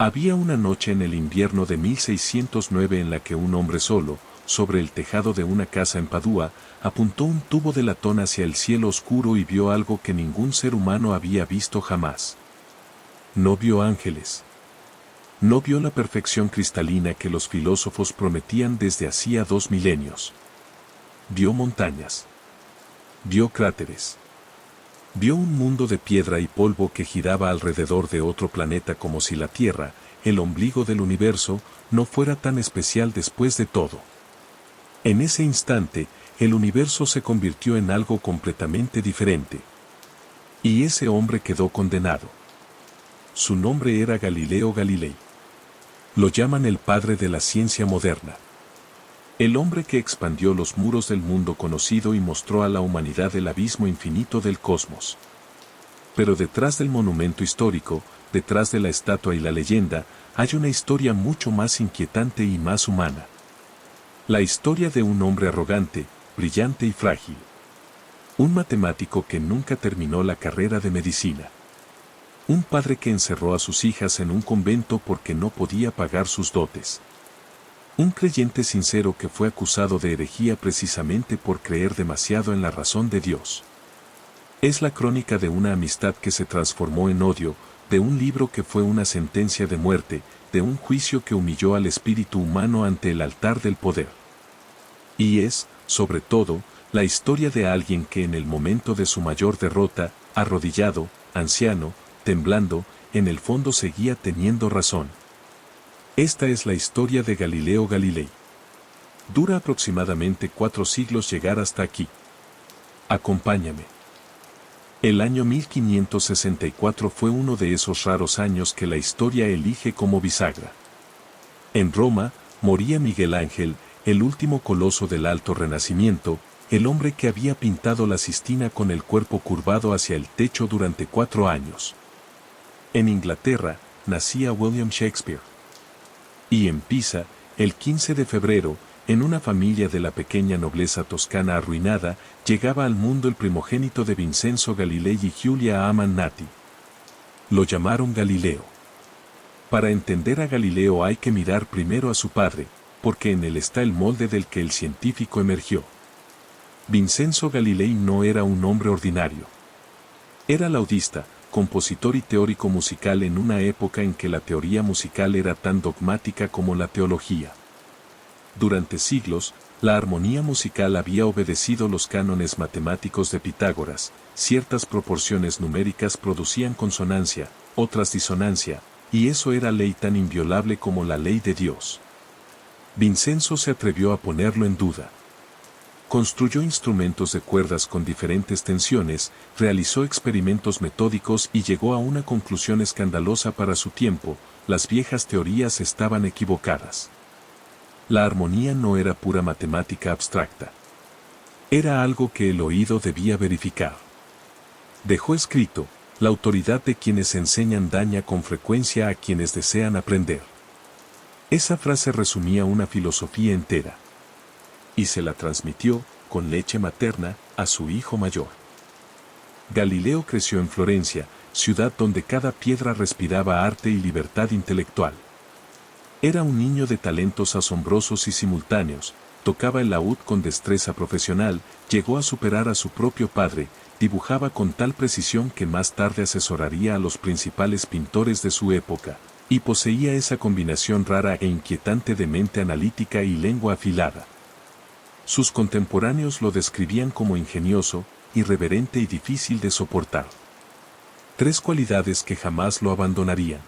Había una noche en el invierno de 1609 en la que un hombre solo, sobre el tejado de una casa en Padua, apuntó un tubo de latón hacia el cielo oscuro y vio algo que ningún ser humano había visto jamás. No vio ángeles. No vio la perfección cristalina que los filósofos prometían desde hacía 2 milenios. Vio montañas. Vio cráteres. Vio un mundo de piedra y polvo que giraba alrededor de otro planeta como si la Tierra, el ombligo del universo, no fuera tan especial después de todo. En ese instante, el universo se convirtió en algo completamente diferente. Y ese hombre quedó condenado. Su nombre era Galileo Galilei. Lo llaman el padre de la ciencia moderna. El hombre que expandió los muros del mundo conocido y mostró a la humanidad el abismo infinito del cosmos. Pero detrás del monumento histórico, detrás de la estatua y la leyenda, hay una historia mucho más inquietante y más humana. La historia de un hombre arrogante, brillante y frágil. Un matemático que nunca terminó la carrera de medicina. Un padre que encerró a sus hijas en un convento porque no podía pagar sus dotes. Un creyente sincero que fue acusado de herejía precisamente por creer demasiado en la razón de Dios. Es la crónica de una amistad que se transformó en odio, de un libro que fue una sentencia de muerte, de un juicio que humilló al espíritu humano ante el altar del poder. Y es, sobre todo, la historia de alguien que en el momento de su mayor derrota, arrodillado, anciano, temblando, en el fondo seguía teniendo razón. Esta es la historia de Galileo Galilei. Dura aproximadamente 4 siglos llegar hasta aquí. Acompáñame. El año 1564 fue uno de esos raros años que la historia elige como bisagra. En Roma, moría Miguel Ángel, el último coloso del Alto Renacimiento, el hombre que había pintado la Sistina con el cuerpo curvado hacia el techo durante 4 años. En Inglaterra, nacía William Shakespeare. Y en Pisa, el 15 de febrero, en una familia de la pequeña nobleza toscana arruinada, llegaba al mundo el primogénito de Vincenzo Galilei y Giulia Amannati. Lo llamaron Galileo. Para entender a Galileo hay que mirar primero a su padre, porque en él está el molde del que el científico emergió. Vincenzo Galilei no era un hombre ordinario. Era laudista, compositor y teórico musical en una época en que la teoría musical era tan dogmática como la teología. Durante siglos, la armonía musical había obedecido los cánones matemáticos de Pitágoras, ciertas proporciones numéricas producían consonancia, otras disonancia, y eso era ley tan inviolable como la ley de Dios. Vincenzo se atrevió a ponerlo en duda. Construyó instrumentos de cuerdas con diferentes tensiones, realizó experimentos metódicos y llegó a una conclusión escandalosa para su tiempo: las viejas teorías estaban equivocadas. La armonía no era pura matemática abstracta. Era algo que el oído debía verificar. Dejó escrito: la autoridad de quienes enseñan daña con frecuencia a quienes desean aprender. Esa frase resumía una filosofía entera. Y se la transmitió, con leche materna, a su hijo mayor. Galileo creció en Florencia, ciudad donde cada piedra respiraba arte y libertad intelectual. Era un niño de talentos asombrosos y simultáneos, tocaba el laúd con destreza profesional, llegó a superar a su propio padre, dibujaba con tal precisión que más tarde asesoraría a los principales pintores de su época, y poseía esa combinación rara e inquietante de mente analítica y lengua afilada. Sus contemporáneos lo describían como ingenioso, irreverente y difícil de soportar. 3 cualidades que jamás lo abandonarían.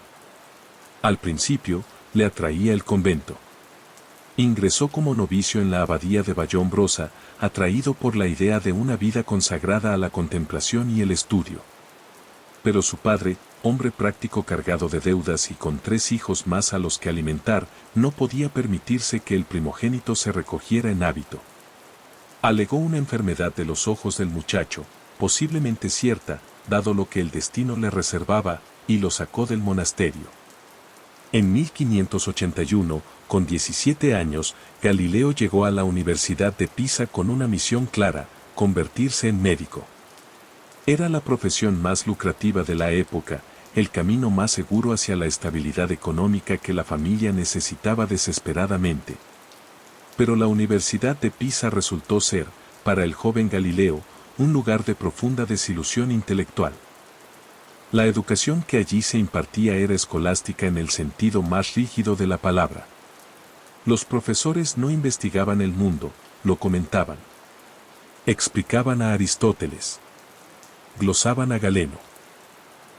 Al principio, le atraía el convento. Ingresó como novicio en la abadía de Vallombrosa, atraído por la idea de una vida consagrada a la contemplación y el estudio. Pero su padre, hombre práctico cargado de deudas y con 3 hijos más a los que alimentar, no podía permitirse que el primogénito se recogiera en hábito. Alegó una enfermedad de los ojos del muchacho, posiblemente cierta, dado lo que el destino le reservaba, y lo sacó del monasterio. En 1581, con 17 años, Galileo llegó a la Universidad de Pisa con una misión clara: convertirse en médico. Era la profesión más lucrativa de la época, el camino más seguro hacia la estabilidad económica que la familia necesitaba desesperadamente. Pero la Universidad de Pisa resultó ser, para el joven Galileo, un lugar de profunda desilusión intelectual. La educación que allí se impartía era escolástica en el sentido más rígido de la palabra. Los profesores no investigaban el mundo, lo comentaban. Explicaban a Aristóteles. Glosaban a Galeno.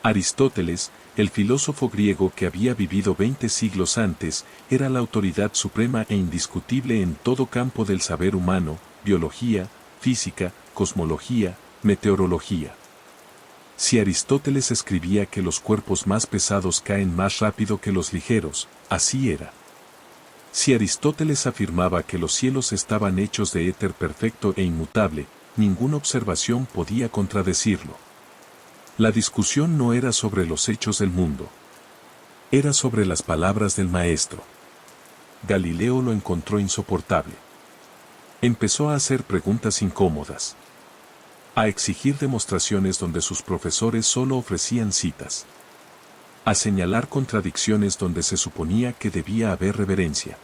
Aristóteles, el filósofo griego que había vivido 20 siglos antes, era la autoridad suprema e indiscutible en todo campo del saber humano, biología, física, cosmología, meteorología. Si Aristóteles escribía que los cuerpos más pesados caen más rápido que los ligeros, así era. Si Aristóteles afirmaba que los cielos estaban hechos de éter perfecto e inmutable, ninguna observación podía contradecirlo. La discusión no era sobre los hechos del mundo. Era sobre las palabras del maestro. Galileo lo encontró insoportable. Empezó a hacer preguntas incómodas. A exigir demostraciones donde sus profesores solo ofrecían citas. A señalar contradicciones donde se suponía que debía haber reverencia.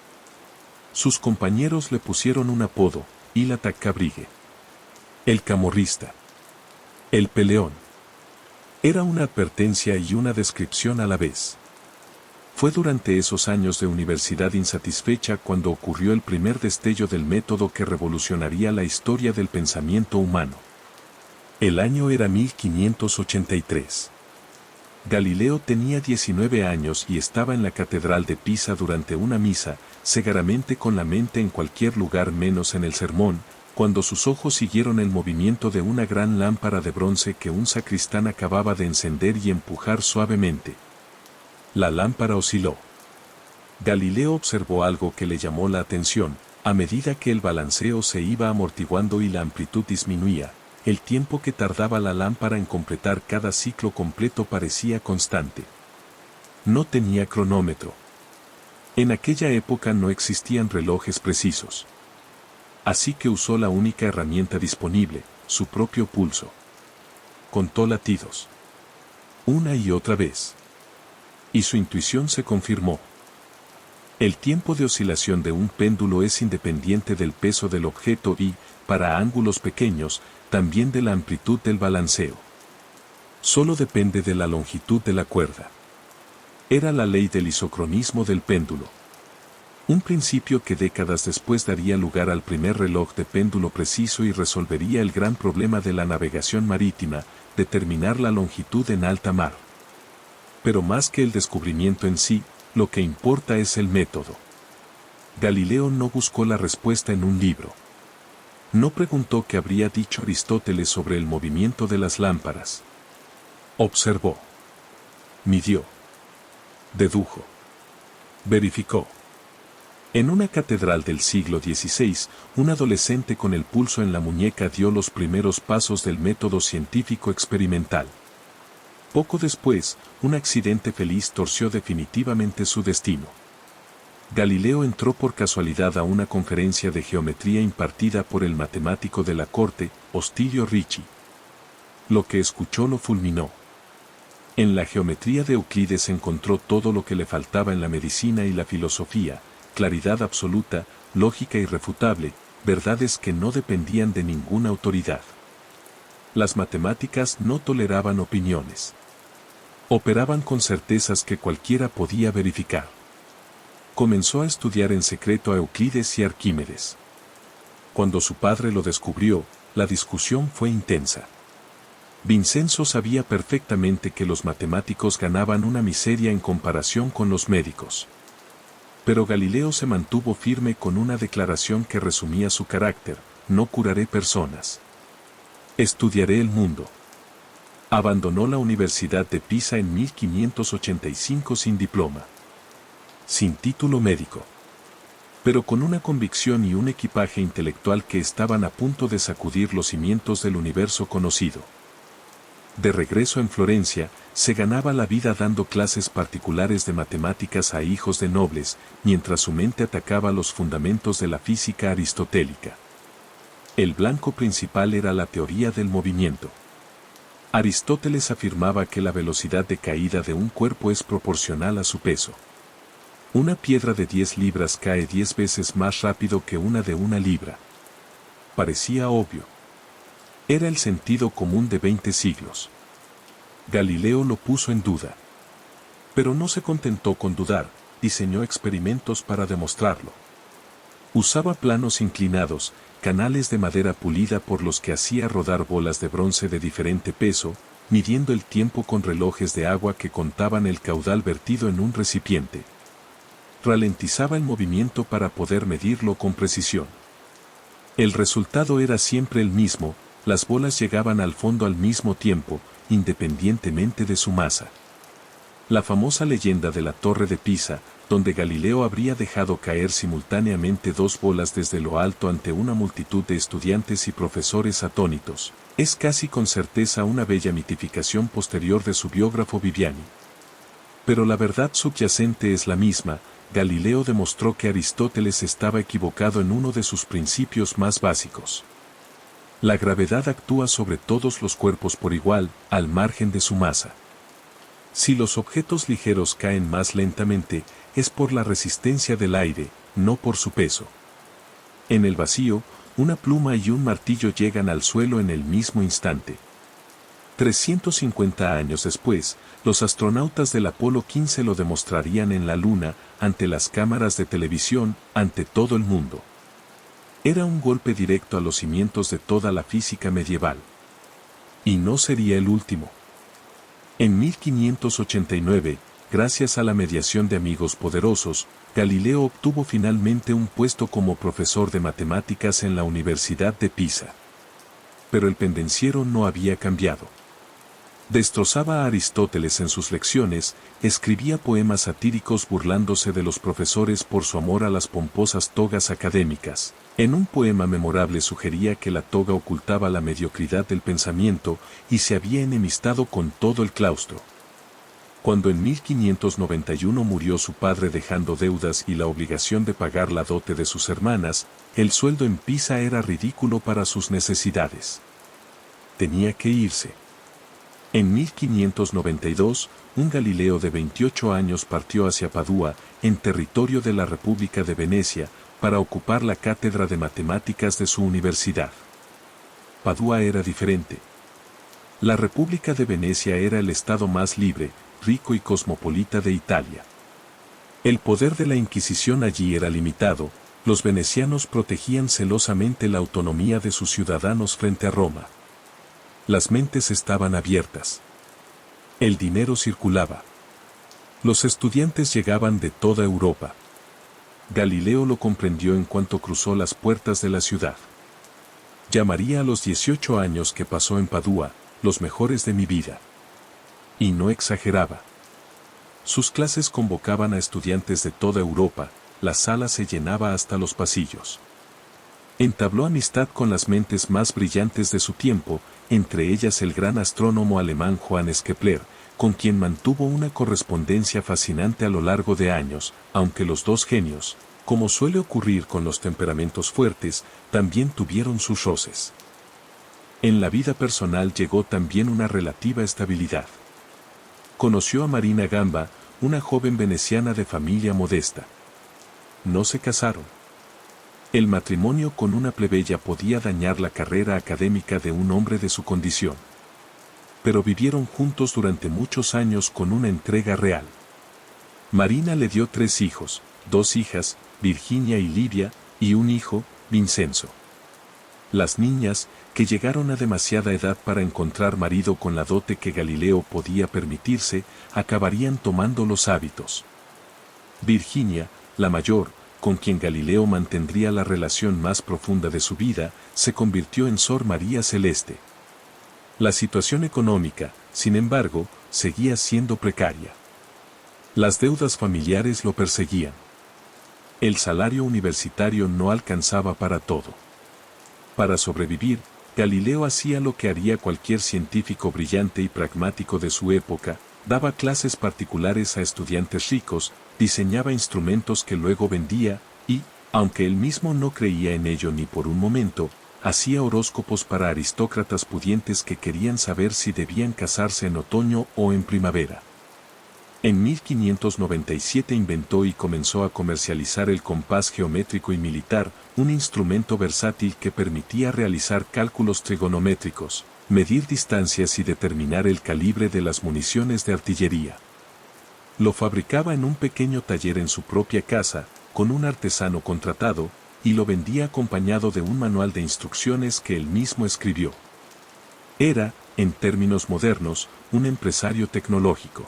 Sus compañeros le pusieron un apodo, Ilata Cabrigue. El camorrista. El peleón. Era una advertencia y una descripción a la vez. Fue durante esos años de universidad insatisfecha cuando ocurrió el primer destello del método que revolucionaría la historia del pensamiento humano. El año era 1583. Galileo tenía 19 años y estaba en la catedral de Pisa durante una misa, cegaramente con la mente en cualquier lugar menos en el sermón, cuando sus ojos siguieron el movimiento de una gran lámpara de bronce que un sacristán acababa de encender y empujar suavemente. La lámpara osciló. Galileo observó algo que le llamó la atención: a medida que el balanceo se iba amortiguando y la amplitud disminuía, el tiempo que tardaba la lámpara en completar cada ciclo completo parecía constante. No tenía cronómetro. En aquella época no existían relojes precisos. Así que usó la única herramienta disponible, su propio pulso. Contó latidos. Una y otra vez. Y su intuición se confirmó. El tiempo de oscilación de un péndulo es independiente del peso del objeto y, para ángulos pequeños, también de la amplitud del balanceo. Solo depende de la longitud de la cuerda. Era la ley del isocronismo del péndulo. Un principio que décadas después daría lugar al primer reloj de péndulo preciso y resolvería el gran problema de la navegación marítima, determinar la longitud en alta mar. Pero más que el descubrimiento en sí, lo que importa es el método. Galileo no buscó la respuesta en un libro. No preguntó qué habría dicho Aristóteles sobre el movimiento de las lámparas. Observó. Midió. Dedujo. Verificó. En una catedral del siglo XVI, un adolescente con el pulso en la muñeca dio los primeros pasos del método científico experimental. Poco después, un accidente feliz torció definitivamente su destino. Galileo entró por casualidad a una conferencia de geometría impartida por el matemático de la corte, Ostilio Ricci. Lo que escuchó lo fulminó. En la geometría de Euclides encontró todo lo que le faltaba en la medicina y la filosofía: claridad absoluta, lógica irrefutable, verdades que no dependían de ninguna autoridad. Las matemáticas no toleraban opiniones. Operaban con certezas que cualquiera podía verificar. Comenzó a estudiar en secreto a Euclides y Arquímedes. Cuando su padre lo descubrió, la discusión fue intensa. Vincenzo sabía perfectamente que los matemáticos ganaban una miseria en comparación con los médicos. Pero Galileo se mantuvo firme con una declaración que resumía su carácter: no curaré personas. Estudiaré el mundo. Abandonó la Universidad de Pisa en 1585 sin diploma. Sin título médico. Pero con una convicción y un equipaje intelectual que estaban a punto de sacudir los cimientos del universo conocido. De regreso en Florencia, se ganaba la vida dando clases particulares de matemáticas a hijos de nobles, mientras su mente atacaba los fundamentos de la física aristotélica. El blanco principal era la teoría del movimiento. Aristóteles afirmaba que la velocidad de caída de un cuerpo es proporcional a su peso. Una piedra de 10 libras cae 10 veces más rápido que una de 1 libra. Parecía obvio. Era el sentido común de 20 siglos. Galileo lo puso en duda. Pero no se contentó con dudar, diseñó experimentos para demostrarlo. Usaba planos inclinados, canales de madera pulida por los que hacía rodar bolas de bronce de diferente peso, midiendo el tiempo con relojes de agua que contaban el caudal vertido en un recipiente. Ralentizaba el movimiento para poder medirlo con precisión. El resultado era siempre el mismo, las bolas llegaban al fondo al mismo tiempo, independientemente de su masa. La famosa leyenda de la Torre de Pisa, donde Galileo habría dejado caer simultáneamente 2 bolas desde lo alto ante una multitud de estudiantes y profesores atónitos, es casi con certeza una bella mitificación posterior de su biógrafo Viviani. Pero la verdad subyacente es la misma. Galileo demostró que Aristóteles estaba equivocado en uno de sus principios más básicos. La gravedad actúa sobre todos los cuerpos por igual, al margen de su masa. Si los objetos ligeros caen más lentamente, es por la resistencia del aire, no por su peso. En el vacío, una pluma y un martillo llegan al suelo en el mismo instante. 350 años después, los astronautas del Apolo 15 lo demostrarían en la Luna, ante las cámaras de televisión, ante todo el mundo. Era un golpe directo a los cimientos de toda la física medieval. Y no sería el último. En 1589, gracias a la mediación de amigos poderosos, Galileo obtuvo finalmente un puesto como profesor de matemáticas en la Universidad de Pisa. Pero el pendenciero no había cambiado. Destrozaba a Aristóteles en sus lecciones, escribía poemas satíricos burlándose de los profesores por su amor a las pomposas togas académicas. En un poema memorable sugería que la toga ocultaba la mediocridad del pensamiento y se había enemistado con todo el claustro. Cuando en 1591 murió su padre dejando deudas y la obligación de pagar la dote de sus hermanas, el sueldo en Pisa era ridículo para sus necesidades. Tenía que irse. En 1592, un Galileo de 28 años partió hacia Padua, en territorio de la República de Venecia, para ocupar la cátedra de matemáticas de su universidad. Padua era diferente. La República de Venecia era el estado más libre, rico y cosmopolita de Italia. El poder de la Inquisición allí era limitado, los venecianos protegían celosamente la autonomía de sus ciudadanos frente a Roma. Las mentes estaban abiertas. El dinero circulaba. Los estudiantes llegaban de toda Europa. Galileo lo comprendió en cuanto cruzó las puertas de la ciudad. Llamaría a los 18 años que pasó en Padua, los mejores de mi vida. Y no exageraba. Sus clases convocaban a estudiantes de toda Europa, la sala se llenaba hasta los pasillos. Entabló amistad con las mentes más brillantes de su tiempo, entre ellas el gran astrónomo alemán Johannes Kepler, con quien mantuvo una correspondencia fascinante a lo largo de años, aunque los dos genios, como suele ocurrir con los temperamentos fuertes, también tuvieron sus roces. En la vida personal llegó también una relativa estabilidad. Conoció a Marina Gamba, una joven veneciana de familia modesta. No se casaron. El matrimonio con una plebeya podía dañar la carrera académica de un hombre de su condición. Pero vivieron juntos durante muchos años con una entrega real. Marina le dio 3 hijos, 2 hijas, Virginia y Livia, y un hijo, Vincenzo. Las niñas, que llegaron a demasiada edad para encontrar marido con la dote que Galileo podía permitirse, acabarían tomando los hábitos. Virginia, la mayor, con quien Galileo mantendría la relación más profunda de su vida, se convirtió en Sor María Celeste. La situación económica, sin embargo, seguía siendo precaria. Las deudas familiares lo perseguían. El salario universitario no alcanzaba para todo. Para sobrevivir, Galileo hacía lo que haría cualquier científico brillante y pragmático de su época, daba clases particulares a estudiantes ricos, diseñaba instrumentos que luego vendía, y, aunque él mismo no creía en ello ni por un momento, hacía horóscopos para aristócratas pudientes que querían saber si debían casarse en otoño o en primavera. En 1597 inventó y comenzó a comercializar el compás geométrico y militar, un instrumento versátil que permitía realizar cálculos trigonométricos, medir distancias y determinar el calibre de las municiones de artillería. Lo fabricaba en un pequeño taller en su propia casa, con un artesano contratado, y lo vendía acompañado de un manual de instrucciones que él mismo escribió. Era, en términos modernos, un empresario tecnológico.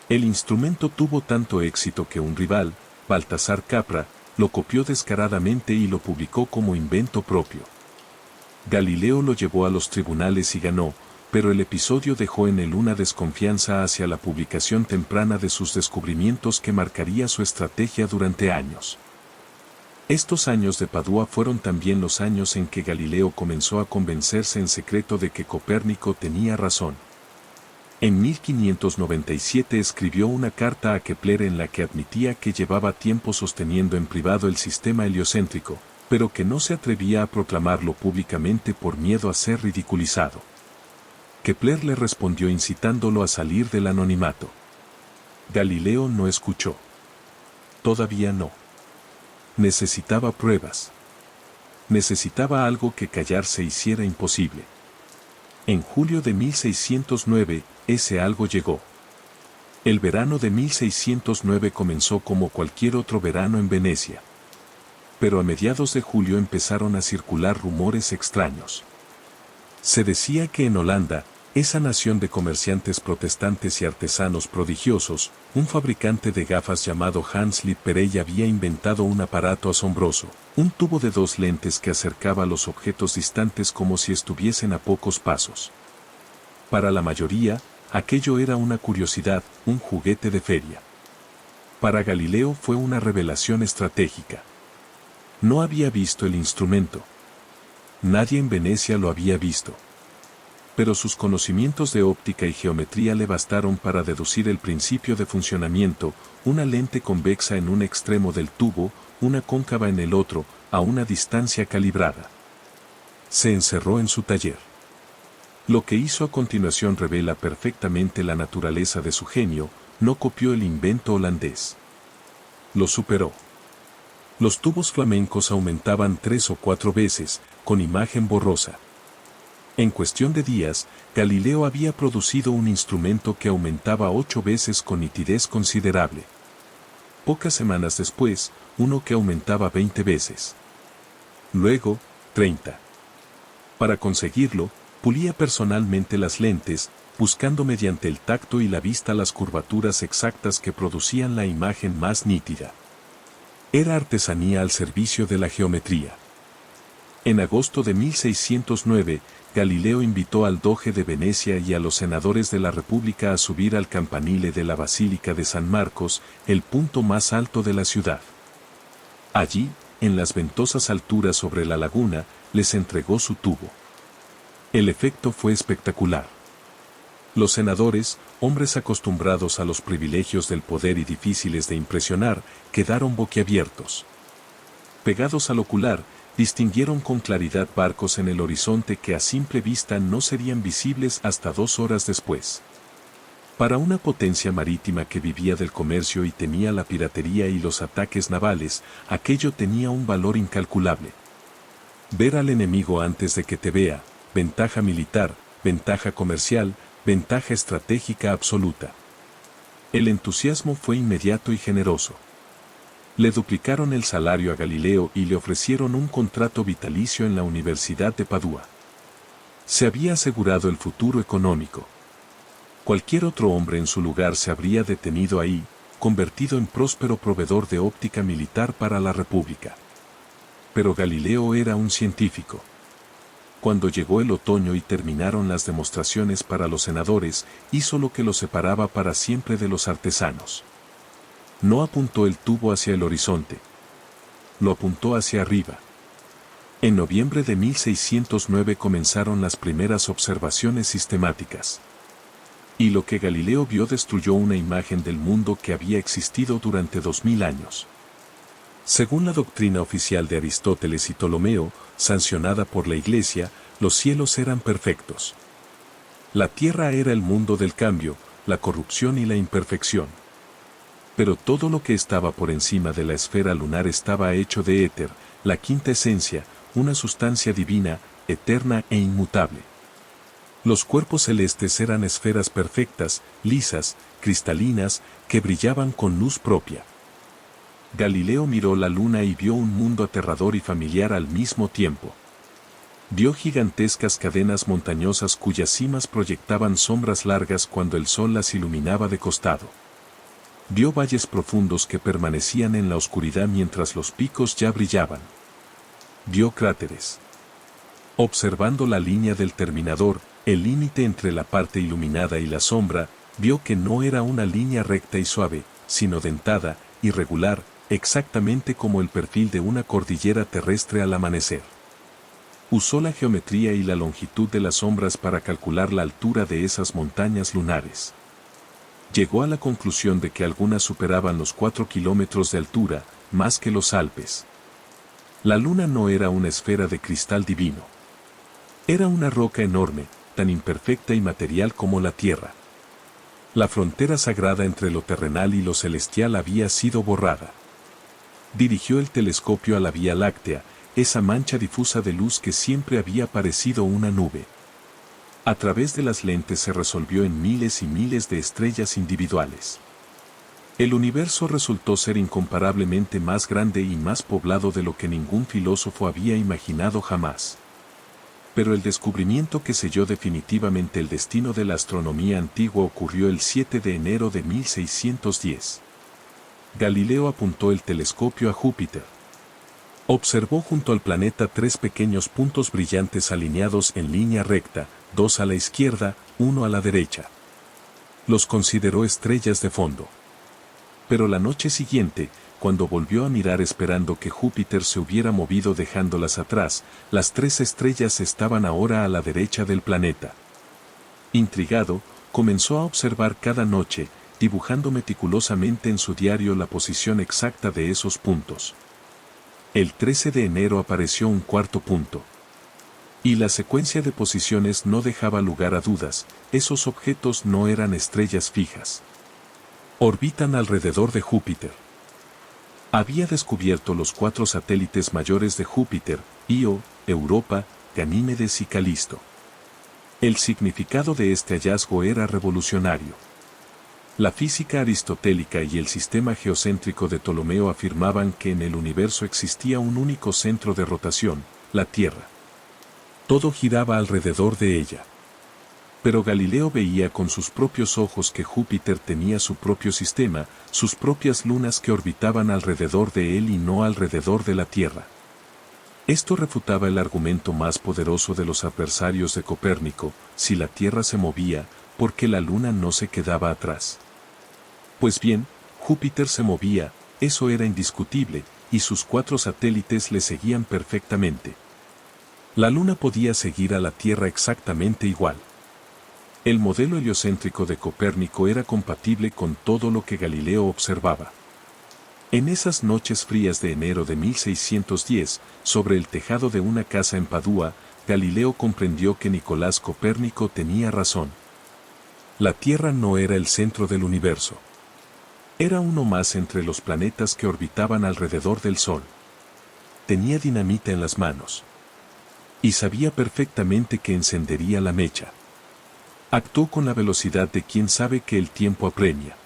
El instrumento tuvo tanto éxito que un rival, Baltasar Capra, lo copió descaradamente y lo publicó como invento propio. Galileo lo llevó a los tribunales y ganó, pero el episodio dejó en él una desconfianza hacia la publicación temprana de sus descubrimientos que marcaría su estrategia durante años. Estos años de Padua fueron también los años en que Galileo comenzó a convencerse en secreto de que Copérnico tenía razón. En 1597 escribió una carta a Kepler en la que admitía que llevaba tiempo sosteniendo en privado el sistema heliocéntrico, pero que no se atrevía a proclamarlo públicamente por miedo a ser ridiculizado. Kepler le respondió incitándolo a salir del anonimato. Galileo no escuchó. Todavía no. Necesitaba pruebas. Necesitaba algo que callar se hiciera imposible. En julio de 1609, ese algo llegó. El verano de 1609 comenzó como cualquier otro verano en Venecia. Pero a mediados de julio empezaron a circular rumores extraños. Se decía que en Holanda, esa nación de comerciantes protestantes y artesanos prodigiosos, un fabricante de gafas llamado Hans Lipperey había inventado un aparato asombroso, un tubo de 2 lentes que acercaba los objetos distantes como si estuviesen a pocos pasos. Para la mayoría, aquello era una curiosidad, un juguete de feria. Para Galileo fue una revelación estratégica. No había visto el instrumento. Nadie en Venecia lo había visto. Pero sus conocimientos de óptica y geometría le bastaron para deducir el principio de funcionamiento, una lente convexa en un extremo del tubo, una cóncava en el otro, a una distancia calibrada. Se encerró en su taller. Lo que hizo a continuación revela perfectamente la naturaleza de su genio, no copió el invento holandés. Lo superó. Los tubos flamencos aumentaban 3 o 4 veces, con imagen borrosa. En cuestión de días, Galileo había producido un instrumento que aumentaba 8 veces con nitidez considerable. Pocas semanas después, uno que aumentaba 20 veces. Luego, 30. Para conseguirlo, pulía personalmente las lentes, buscando mediante el tacto y la vista las curvaturas exactas que producían la imagen más nítida. Era artesanía al servicio de la geometría. En agosto de 1609, Galileo invitó al doge de Venecia y a los senadores de la República a subir al campanile de la Basílica de San Marcos, el punto más alto de la ciudad. Allí, en las ventosas alturas sobre la laguna, les entregó su tubo. El efecto fue espectacular. Los senadores, hombres acostumbrados a los privilegios del poder y difíciles de impresionar, quedaron boquiabiertos. Pegados al ocular, distinguieron con claridad barcos en el horizonte que a simple vista no serían visibles hasta 2 horas después. Para una potencia marítima que vivía del comercio y temía la piratería y los ataques navales, aquello tenía un valor incalculable. Ver al enemigo antes de que te vea, ventaja militar, ventaja comercial, ventaja estratégica absoluta. El entusiasmo fue inmediato y generoso. Le duplicaron el salario a Galileo y le ofrecieron un contrato vitalicio en la Universidad de Padua. Se había asegurado el futuro económico. Cualquier otro hombre en su lugar se habría detenido ahí, convertido en próspero proveedor de óptica militar para la República. Pero Galileo era un científico. Cuando llegó el otoño y terminaron las demostraciones para los senadores, hizo lo que lo separaba para siempre de los artesanos. No apuntó el tubo hacia el horizonte. Lo apuntó hacia arriba. En noviembre de 1609 comenzaron las primeras observaciones sistemáticas. Y lo que Galileo vio destruyó una imagen del mundo que había existido durante 2000 años. Según la doctrina oficial de Aristóteles y Ptolomeo, sancionada por la Iglesia, los cielos eran perfectos. La tierra era el mundo del cambio, la corrupción y la imperfección. Pero todo lo que estaba por encima de la esfera lunar estaba hecho de éter, la quinta esencia, una sustancia divina, eterna e inmutable. Los cuerpos celestes eran esferas perfectas, lisas, cristalinas, que brillaban con luz propia. Galileo miró la luna y vio un mundo aterrador y familiar al mismo tiempo. Vio gigantescas cadenas montañosas cuyas cimas proyectaban sombras largas cuando el sol las iluminaba de costado. Vio valles profundos que permanecían en la oscuridad mientras los picos ya brillaban. Vio cráteres. Observando la línea del terminador, el límite entre la parte iluminada y la sombra, vio que no era una línea recta y suave, sino dentada, irregular, exactamente como el perfil de una cordillera terrestre al amanecer. Usó la geometría y la longitud de las sombras para calcular la altura de esas montañas lunares. Llegó a la conclusión de que algunas superaban los 4 kilómetros de altura, más que los Alpes. La luna no era una esfera de cristal divino. Era una roca enorme, tan imperfecta y material como la Tierra. La frontera sagrada entre lo terrenal y lo celestial había sido borrada. Dirigió el telescopio a la Vía Láctea, esa mancha difusa de luz que siempre había parecido una nube. A través de las lentes se resolvió en miles y miles de estrellas individuales. El universo resultó ser incomparablemente más grande y más poblado de lo que ningún filósofo había imaginado jamás. Pero el descubrimiento que selló definitivamente el destino de la astronomía antigua ocurrió el 7 de enero de 1610. Galileo apuntó el telescopio a Júpiter. Observó junto al planeta 3 pequeños puntos brillantes alineados en línea recta, 2 a la izquierda, 1 a la derecha. Los consideró estrellas de fondo. Pero la noche siguiente, cuando volvió a mirar esperando que Júpiter se hubiera movido dejándolas atrás, las 3 estrellas estaban ahora a la derecha del planeta. Intrigado, comenzó a observar cada noche, dibujando meticulosamente en su diario la posición exacta de esos puntos. El 13 de enero apareció un cuarto punto. Y la secuencia de posiciones no dejaba lugar a dudas, esos objetos no eran estrellas fijas. Orbitan alrededor de Júpiter. Había descubierto los 4 satélites mayores de Júpiter, Io, Europa, Ganímedes y Calisto. El significado de este hallazgo era revolucionario. La física aristotélica y el sistema geocéntrico de Ptolomeo afirmaban que en el universo existía un único centro de rotación, la Tierra. Todo giraba alrededor de ella. Pero Galileo veía con sus propios ojos que Júpiter tenía su propio sistema, sus propias lunas que orbitaban alrededor de él y no alrededor de la Tierra. Esto refutaba el argumento más poderoso de los adversarios de Copérnico: si la Tierra se movía, ¿por qué la Luna no se quedaba atrás? Pues bien, Júpiter se movía, eso era indiscutible, y sus 4 satélites le seguían perfectamente. La Luna podía seguir a la Tierra exactamente igual. El modelo heliocéntrico de Copérnico era compatible con todo lo que Galileo observaba. En esas noches frías de enero de 1610, sobre el tejado de una casa en Padua, Galileo comprendió que Nicolás Copérnico tenía razón. La Tierra no era el centro del universo. Era uno más entre los planetas que orbitaban alrededor del Sol. Tenía dinamita en las manos. Y sabía perfectamente que encendería la mecha. Actuó con la velocidad de quien sabe que el tiempo apremia.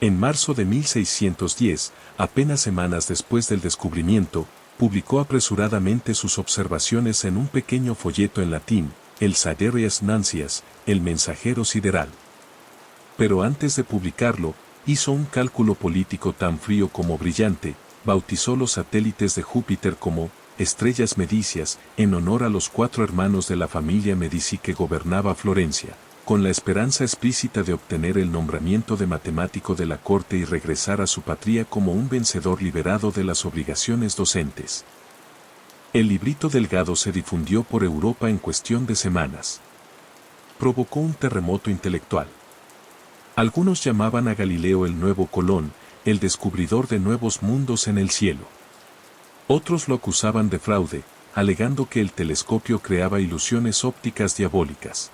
En marzo de 1610, apenas semanas después del descubrimiento, publicó apresuradamente sus observaciones en un pequeño folleto en latín, el Sidereus Nuncius, el mensajero sideral. Pero antes de publicarlo, hizo un cálculo político tan frío como brillante, bautizó los satélites de Júpiter como estrellas medicias, en honor a los 4 hermanos de la familia Medici que gobernaba Florencia, con la esperanza explícita de obtener el nombramiento de matemático de la corte y regresar a su patria como un vencedor liberado de las obligaciones docentes. El librito delgado se difundió por Europa en cuestión de semanas. Provocó un terremoto intelectual. Algunos llamaban a Galileo el nuevo Colón, el descubridor de nuevos mundos en el cielo. Otros lo acusaban de fraude, alegando que el telescopio creaba ilusiones ópticas diabólicas.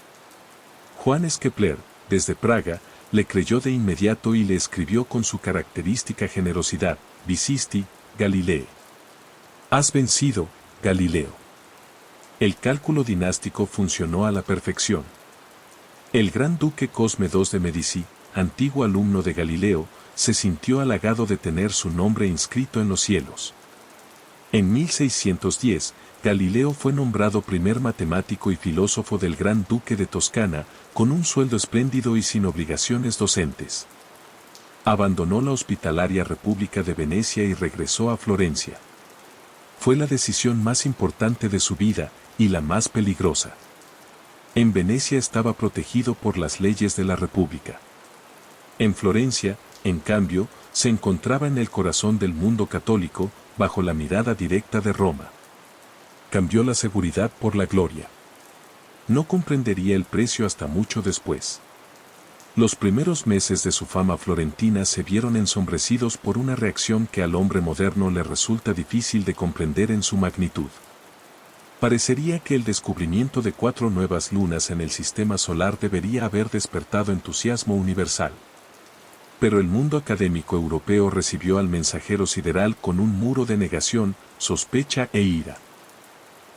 Johannes Kepler, desde Praga, le creyó de inmediato y le escribió con su característica generosidad: Visisti, Galilei. Has vencido, Galileo. El cálculo dinástico funcionó a la perfección. El gran duque Cosme II de Medici, antiguo alumno de Galileo, se sintió halagado de tener su nombre inscrito en los cielos. En 1610, Galileo fue nombrado primer matemático y filósofo del Gran Duque de Toscana, con un sueldo espléndido y sin obligaciones docentes. Abandonó la hospitalaria República de Venecia y regresó a Florencia. Fue la decisión más importante de su vida, y la más peligrosa. En Venecia estaba protegido por las leyes de la República. En Florencia, en cambio, se encontraba en el corazón del mundo católico, bajo la mirada directa de Roma. Cambió la seguridad por la gloria. No comprendería el precio hasta mucho después. Los primeros meses de su fama florentina se vieron ensombrecidos por una reacción que al hombre moderno le resulta difícil de comprender en su magnitud. Parecería que el descubrimiento de 4 nuevas lunas en el sistema solar debería haber despertado entusiasmo universal. Pero el mundo académico europeo recibió al mensajero sideral con un muro de negación, sospecha e ira.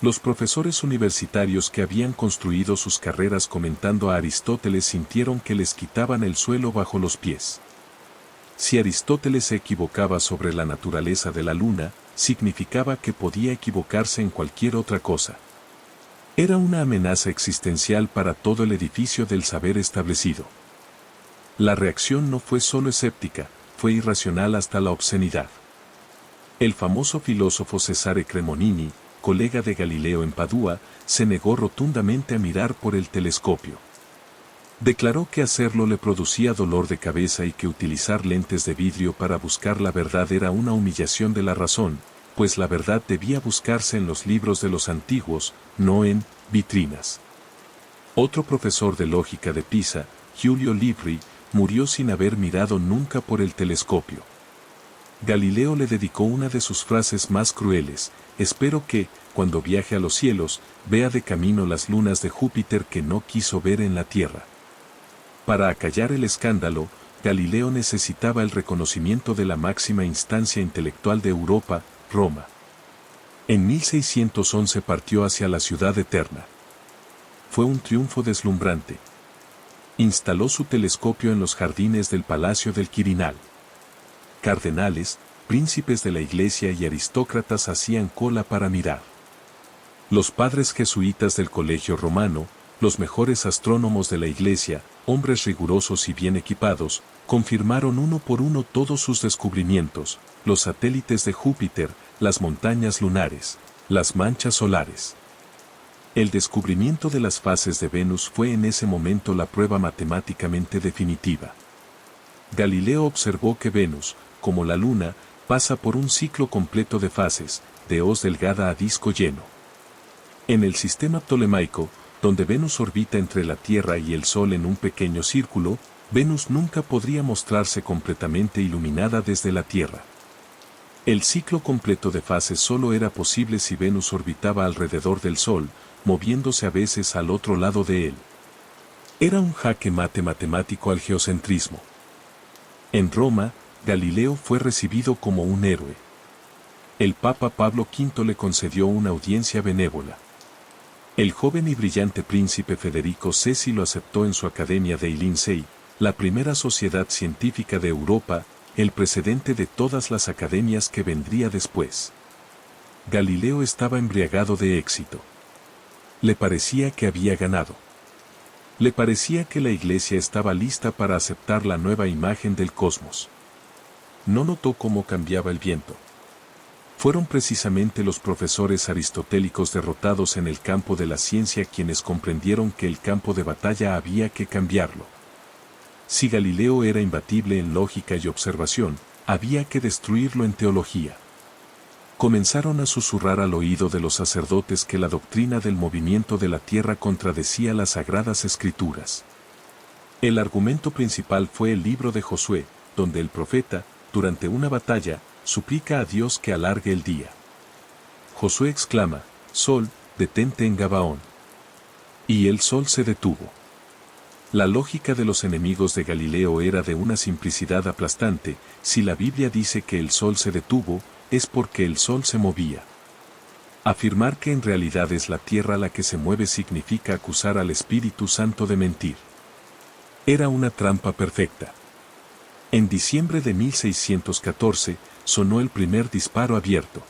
Los profesores universitarios que habían construido sus carreras comentando a Aristóteles sintieron que les quitaban el suelo bajo los pies. Si Aristóteles se equivocaba sobre la naturaleza de la luna, significaba que podía equivocarse en cualquier otra cosa. Era una amenaza existencial para todo el edificio del saber establecido. La reacción no fue solo escéptica, fue irracional hasta la obscenidad. El famoso filósofo Cesare Cremonini, colega de Galileo en Padua, se negó rotundamente a mirar por el telescopio. Declaró que hacerlo le producía dolor de cabeza y que utilizar lentes de vidrio para buscar la verdad era una humillación de la razón, pues la verdad debía buscarse en los libros de los antiguos, no en vitrinas. Otro profesor de lógica de Pisa, Giulio Libri, murió sin haber mirado nunca por el telescopio. Galileo le dedicó una de sus frases más crueles: espero que, cuando viaje a los cielos, vea de camino las lunas de Júpiter que no quiso ver en la Tierra. Para acallar el escándalo, Galileo necesitaba el reconocimiento de la máxima instancia intelectual de Europa, Roma. En 1611 partió hacia la ciudad eterna. Fue un triunfo deslumbrante. Instaló su telescopio en los jardines del Palacio del Quirinal. Cardenales, príncipes de la iglesia y aristócratas hacían cola para mirar. Los padres jesuitas del colegio romano, los mejores astrónomos de la iglesia, hombres rigurosos y bien equipados, confirmaron uno por uno todos sus descubrimientos: los satélites de Júpiter, las montañas lunares, las manchas solares. El descubrimiento de las fases de Venus fue en ese momento la prueba matemáticamente definitiva. Galileo observó que Venus, como la Luna, pasa por un ciclo completo de fases, de hoz delgada a disco lleno. En el sistema ptolemaico, donde Venus orbita entre la Tierra y el Sol en un pequeño círculo, Venus nunca podría mostrarse completamente iluminada desde la Tierra. El ciclo completo de fases solo era posible si Venus orbitaba alrededor del Sol, moviéndose a veces al otro lado de él. Era un jaque mate matemático al geocentrismo. En Roma, Galileo fue recibido como un héroe. El Papa Pablo V le concedió una audiencia benévola. El joven y brillante príncipe Federico Cesi lo aceptó en su Academia dei Lincei, la primera sociedad científica de Europa, el precedente de todas las academias que vendría después. Galileo estaba embriagado de éxito. Le parecía que había ganado. Le parecía que la iglesia estaba lista para aceptar la nueva imagen del cosmos. No notó cómo cambiaba el viento. Fueron precisamente los profesores aristotélicos derrotados en el campo de la ciencia quienes comprendieron que el campo de batalla había que cambiarlo. Si Galileo era imbatible en lógica y observación, había que destruirlo en teología. Comenzaron a susurrar al oído de los sacerdotes que la doctrina del movimiento de la Tierra contradecía las sagradas escrituras. El argumento principal fue el libro de Josué, donde el profeta, durante una batalla, suplica a Dios que alargue el día. Josué exclama, Sol, detente en Gabaón. Y el sol se detuvo. La lógica de los enemigos de Galileo era de una simplicidad aplastante. Si la Biblia dice que el sol se detuvo, es porque el sol se movía. Afirmar que en realidad es la tierra la que se mueve significa acusar al Espíritu Santo de mentir. Era una trampa perfecta. En diciembre de 1614, sonó el primer disparo abierto.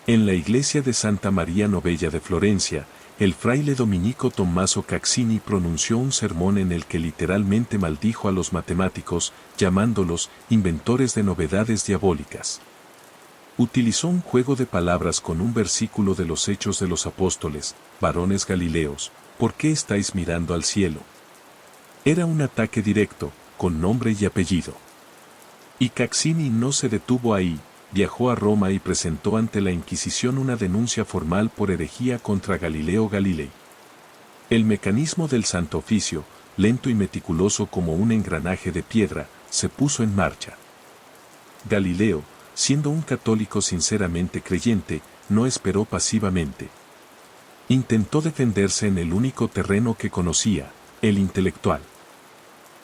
En la iglesia de Santa María Novella de Florencia, el fraile dominico Tommaso Caccini pronunció un sermón en el que literalmente maldijo a los matemáticos, llamándolos inventores de novedades diabólicas. Utilizó un juego de palabras con un versículo de los Hechos de los Apóstoles, varones Galileos, ¿por qué estáis mirando al cielo? Era un ataque directo, con nombre y apellido. Y Caccini no se detuvo ahí, viajó a Roma y presentó ante la Inquisición una denuncia formal por herejía contra Galileo Galilei. El mecanismo del Santo Oficio, lento y meticuloso como un engranaje de piedra, se puso en marcha. Galileo, siendo un católico sinceramente creyente, no esperó pasivamente. Intentó defenderse en el único terreno que conocía, el intelectual.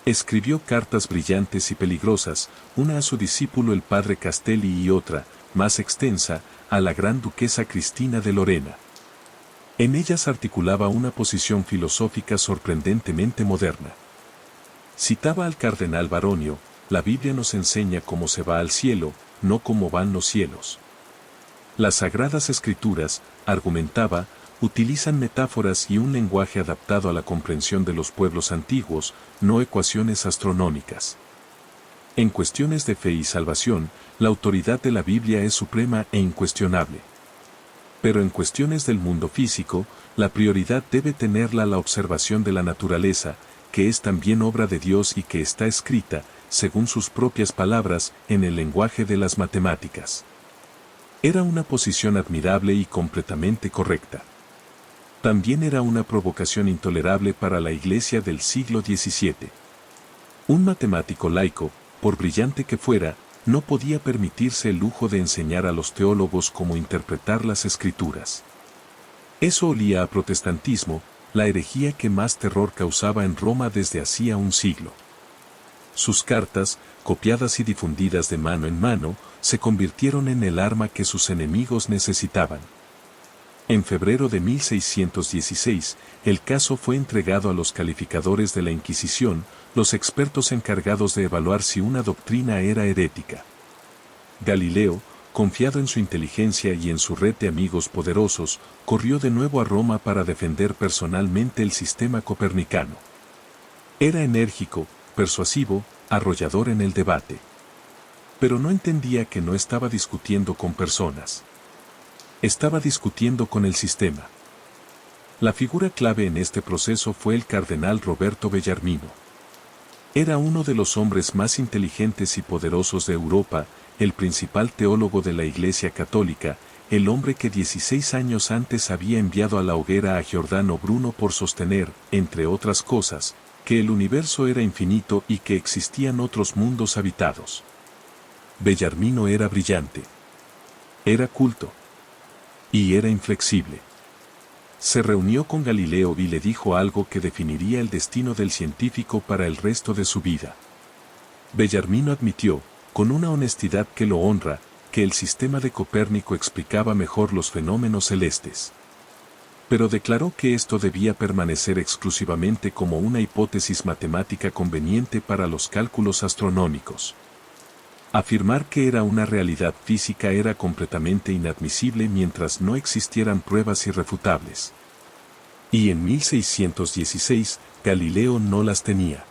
Escribió cartas brillantes y peligrosas, una a su discípulo el padre Castelli y otra, más extensa, a la gran duquesa Cristina de Lorena. En ellas articulaba una posición filosófica sorprendentemente moderna. Citaba al cardenal Baronio, la Biblia nos enseña cómo se va al cielo, no cómo van los cielos. Las Sagradas Escrituras, argumentaba, utilizan metáforas y un lenguaje adaptado a la comprensión de los pueblos antiguos, no ecuaciones astronómicas. En cuestiones de fe y salvación, la autoridad de la Biblia es suprema e incuestionable. Pero en cuestiones del mundo físico, la prioridad debe tenerla la observación de la naturaleza, que es también obra de Dios y que está escrita, según sus propias palabras, en el lenguaje de las matemáticas. Era una posición admirable y completamente correcta. También era una provocación intolerable para la Iglesia del siglo XVII. Un matemático laico, por brillante que fuera, no podía permitirse el lujo de enseñar a los teólogos cómo interpretar las Escrituras. Eso olía a protestantismo, la herejía que más terror causaba en Roma desde hacía un siglo. Sus cartas, copiadas y difundidas de mano en mano, se convirtieron en el arma que sus enemigos necesitaban. En febrero de 1616, el caso fue entregado a los calificadores de la Inquisición, los expertos encargados de evaluar si una doctrina era herética. Galileo, confiado en su inteligencia y en su red de amigos poderosos, corrió de nuevo a Roma para defender personalmente el sistema copernicano. Era enérgico, persuasivo, arrollador en el debate. Pero no entendía que no estaba discutiendo con personas. Estaba discutiendo con el sistema. La figura clave en este proceso fue el cardenal Roberto Bellarmino. Era uno de los hombres más inteligentes y poderosos de Europa, el principal teólogo de la Iglesia Católica, el hombre que 16 años antes había enviado a la hoguera a Giordano Bruno por sostener, entre otras cosas, que el universo era infinito y que existían otros mundos habitados. Bellarmino era brillante. Era culto. Y era inflexible. Se reunió con Galileo y le dijo algo que definiría el destino del científico para el resto de su vida. Bellarmino admitió, con una honestidad que lo honra, que el sistema de Copérnico explicaba mejor los fenómenos celestes. Pero declaró que esto debía permanecer exclusivamente como una hipótesis matemática conveniente para los cálculos astronómicos. Afirmar que era una realidad física era completamente inadmisible mientras no existieran pruebas irrefutables. Y en 1616, Galileo no las tenía.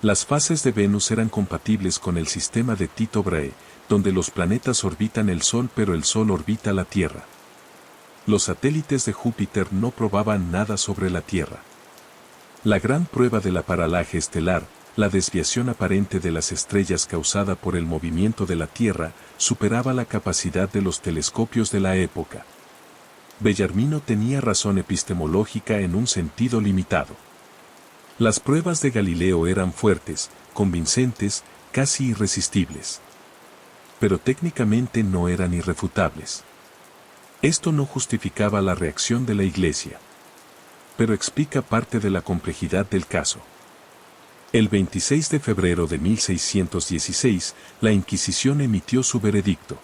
Las fases de Venus eran compatibles con el sistema de Tycho Brahe, donde los planetas orbitan el Sol pero el Sol orbita la Tierra. Los satélites de Júpiter no probaban nada sobre la Tierra. La gran prueba de la paralaje estelar, la desviación aparente de las estrellas causada por el movimiento de la Tierra, superaba la capacidad de los telescopios de la época. Bellarmino tenía razón epistemológica en un sentido limitado. Las pruebas de Galileo eran fuertes, convincentes, casi irresistibles. Pero técnicamente no eran irrefutables. Esto no justificaba la reacción de la Iglesia, pero explica parte de la complejidad del caso. El 26 de febrero de 1616, la Inquisición emitió su veredicto.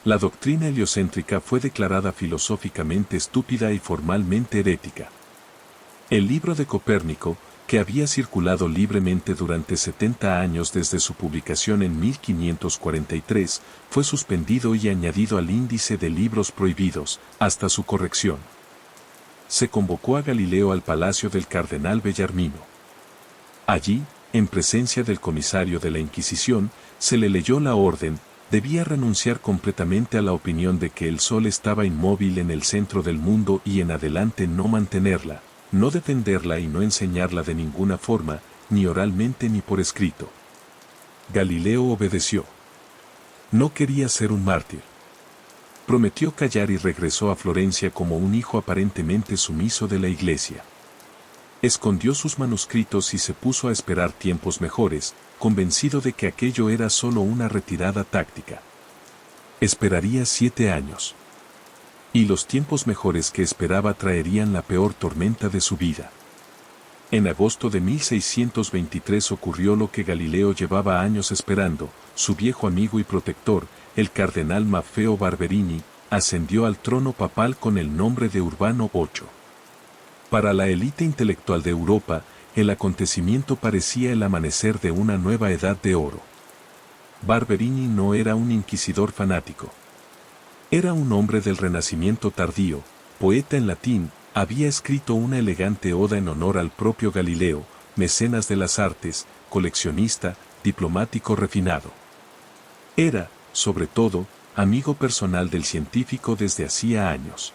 La doctrina heliocéntrica fue declarada filosóficamente estúpida y formalmente herética. El libro de Copérnico, que había circulado libremente durante 70 años desde su publicación en 1543, fue suspendido y añadido al índice de libros prohibidos, hasta su corrección. Se convocó a Galileo al palacio del cardenal Bellarmino. Allí, en presencia del comisario de la Inquisición, se le leyó la orden. Debía renunciar completamente a la opinión de que el Sol estaba inmóvil en el centro del mundo y en adelante no mantenerla, no defenderla y no enseñarla de ninguna forma, ni oralmente ni por escrito. Galileo obedeció. No quería ser un mártir. Prometió callar y regresó a Florencia como un hijo aparentemente sumiso de la Iglesia. Escondió sus manuscritos y se puso a esperar tiempos mejores, convencido de que aquello era solo una retirada táctica. Esperaría 7 años. Y los tiempos mejores que esperaba traerían la peor tormenta de su vida. En agosto de 1623 ocurrió lo que Galileo llevaba años esperando. Su viejo amigo y protector, el cardenal Maffeo Barberini, ascendió al trono papal con el nombre de Urbano VIII. Para la élite intelectual de Europa, el acontecimiento parecía el amanecer de una nueva edad de oro. Barberini no era un inquisidor fanático. Era un hombre del Renacimiento tardío, poeta en latín, había escrito una elegante oda en honor al propio Galileo, mecenas de las artes, coleccionista, diplomático refinado. Era, sobre todo, amigo personal del científico desde hacía años.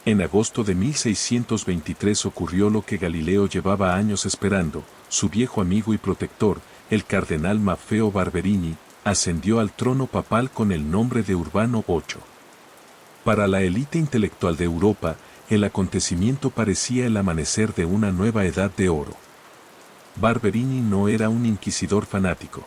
En agosto de 1623 ocurrió lo que Galileo llevaba años esperando. Su viejo amigo y protector, el cardenal Maffeo Barberini, ascendió al trono papal con el nombre de Urbano VIII. Para la élite intelectual de Europa, el acontecimiento parecía el amanecer de una nueva edad de oro. Barberini no era un inquisidor fanático.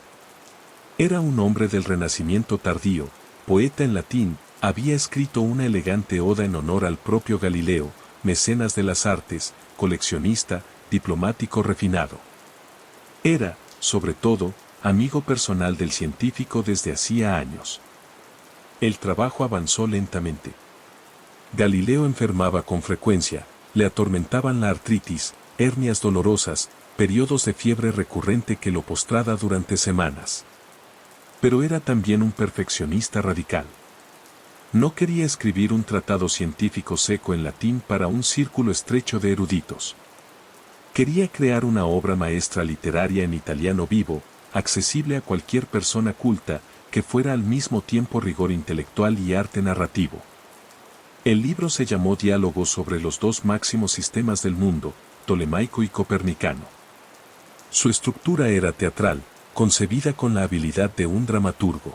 Era un hombre del Renacimiento tardío, poeta en latín, había escrito una elegante oda en honor al propio Galileo, mecenas de las artes, coleccionista, diplomático refinado. Era, sobre todo, amigo personal del científico desde hacía años. El trabajo avanzó lentamente. Galileo enfermaba con frecuencia, le atormentaban la artritis, hernias dolorosas, periodos de fiebre recurrente que lo postraba durante semanas. Pero era también un perfeccionista radical. No quería escribir un tratado científico seco en latín para un círculo estrecho de eruditos. Quería crear una obra maestra literaria en italiano vivo, accesible a cualquier persona culta, que fuera al mismo tiempo rigor intelectual y arte narrativo. El libro se llamó Diálogos sobre los dos máximos sistemas del mundo, tolemaico y copernicano. Su estructura era teatral, concebida con la habilidad de un dramaturgo.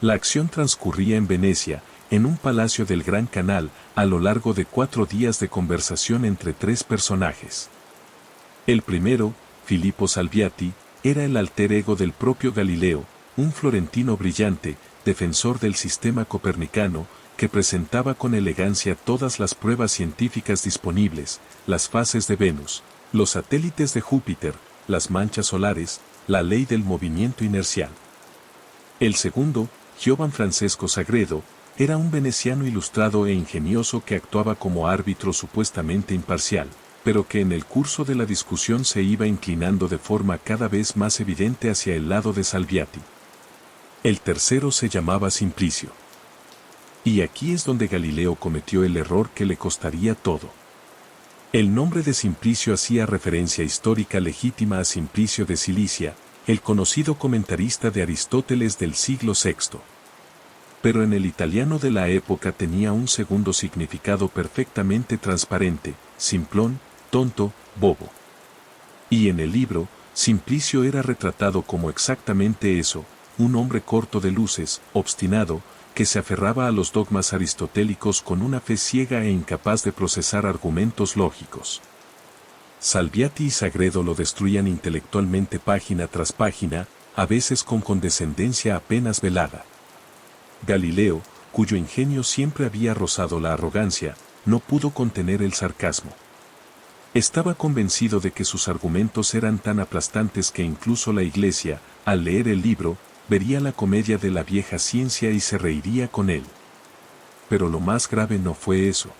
La acción transcurría en Venecia, en un palacio del Gran Canal, a lo largo de 4 días de conversación entre 3 personajes. El primero, Filippo Salviati, era el alter ego del propio Galileo, un florentino brillante, defensor del sistema copernicano, que presentaba con elegancia todas las pruebas científicas disponibles, las fases de Venus, los satélites de Júpiter, las manchas solares, la ley del movimiento inercial. El segundo, Giovan Francesco Sagredo, era un veneciano ilustrado e ingenioso que actuaba como árbitro supuestamente imparcial, pero que en el curso de la discusión se iba inclinando de forma cada vez más evidente hacia el lado de Salviati. El tercero se llamaba Simplicio. Y aquí es donde Galileo cometió el error que le costaría todo. El nombre de Simplicio hacía referencia histórica legítima a Simplicio de Cilicia, el conocido comentarista de Aristóteles del siglo VI. Pero en el italiano de la época tenía un segundo significado perfectamente transparente, simplón, tonto, bobo. Y en el libro, Simplicio era retratado como exactamente eso, un hombre corto de luces, obstinado, que se aferraba a los dogmas aristotélicos con una fe ciega e incapaz de procesar argumentos lógicos. Salviati y Sagredo lo destruían intelectualmente página tras página, a veces con condescendencia apenas velada. Galileo, cuyo ingenio siempre había rozado la arrogancia, no pudo contener el sarcasmo. Estaba convencido de que sus argumentos eran tan aplastantes que incluso la Iglesia, al leer el libro, vería la comedia de la vieja ciencia y se reiría con él. Pero lo más grave no fue eso.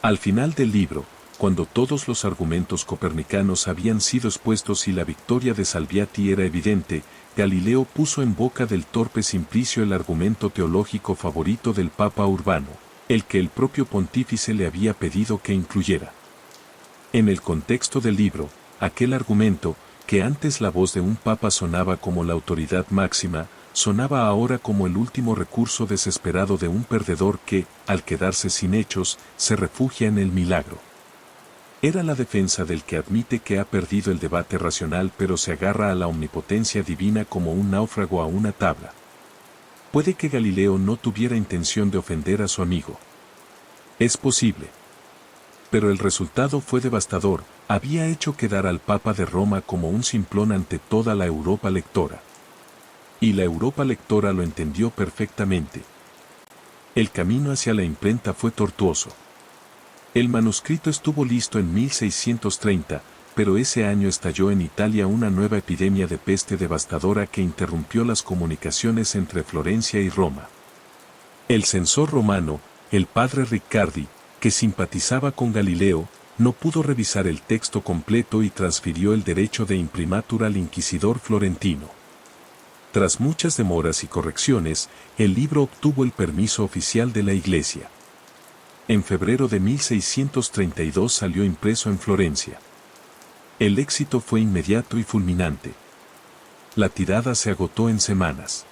Al final del libro, cuando todos los argumentos copernicanos habían sido expuestos y la victoria de Salviati era evidente, Galileo puso en boca del torpe Simplicio el argumento teológico favorito del Papa Urbano, el que el propio pontífice le había pedido que incluyera. En el contexto del libro, aquel argumento, que antes la voz de un papa sonaba como la autoridad máxima, sonaba ahora como el último recurso desesperado de un perdedor que, al quedarse sin hechos, se refugia en el milagro. Era la defensa del que admite que ha perdido el debate racional pero se agarra a la omnipotencia divina como un náufrago a una tabla. Puede que Galileo no tuviera intención de ofender a su amigo. Es posible. Pero el resultado fue devastador, había hecho quedar al Papa de Roma como un simplón ante toda la Europa lectora. Y la Europa lectora lo entendió perfectamente. El camino hacia la imprenta fue tortuoso. El manuscrito estuvo listo en 1630, pero ese año estalló en Italia una nueva epidemia de peste devastadora que interrumpió las comunicaciones entre Florencia y Roma. El censor romano, el padre Riccardi, que simpatizaba con Galileo, no pudo revisar el texto completo y transfirió el derecho de imprimatur al inquisidor florentino. Tras muchas demoras y correcciones, el libro obtuvo el permiso oficial de la Iglesia. En febrero de 1632 salió impreso en Florencia. El éxito fue inmediato y fulminante. La tirada se agotó en semanas.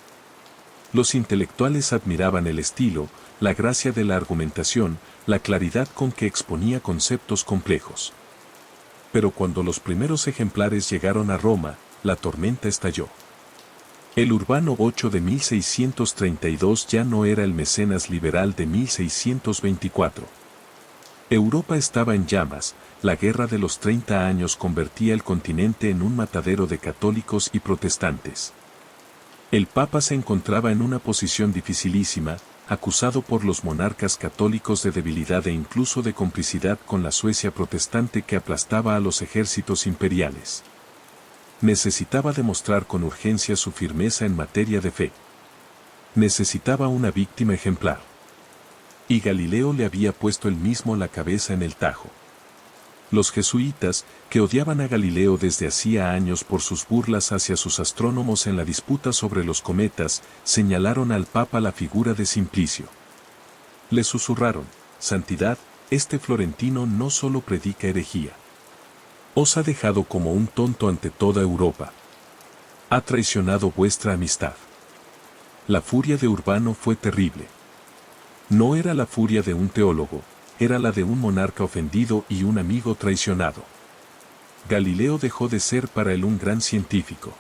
Los intelectuales admiraban el estilo, la gracia de la argumentación, la claridad con que exponía conceptos complejos. Pero cuando los primeros ejemplares llegaron a Roma, la tormenta estalló. El Urbano VIII de 1632 ya no era el mecenas liberal de 1624. Europa estaba en llamas, la guerra de los 30 años convertía el continente en un matadero de católicos y protestantes. El Papa se encontraba en una posición dificilísima, acusado por los monarcas católicos de debilidad e incluso de complicidad con la Suecia protestante que aplastaba a los ejércitos imperiales. Necesitaba demostrar con urgencia su firmeza en materia de fe. Necesitaba una víctima ejemplar. Y Galileo le había puesto él mismo la cabeza en el tajo. Los jesuitas, que odiaban a Galileo desde hacía años por sus burlas hacia sus astrónomos en la disputa sobre los cometas, señalaron al Papa la figura de Simplicio. Le susurraron: «Santidad, este florentino no solo predica herejía. Os ha dejado como un tonto ante toda Europa. Ha traicionado vuestra amistad». La furia de Urbano fue terrible. No era la furia de un teólogo, era la de un monarca ofendido y un amigo traicionado. Galileo dejó de ser para él un gran científico.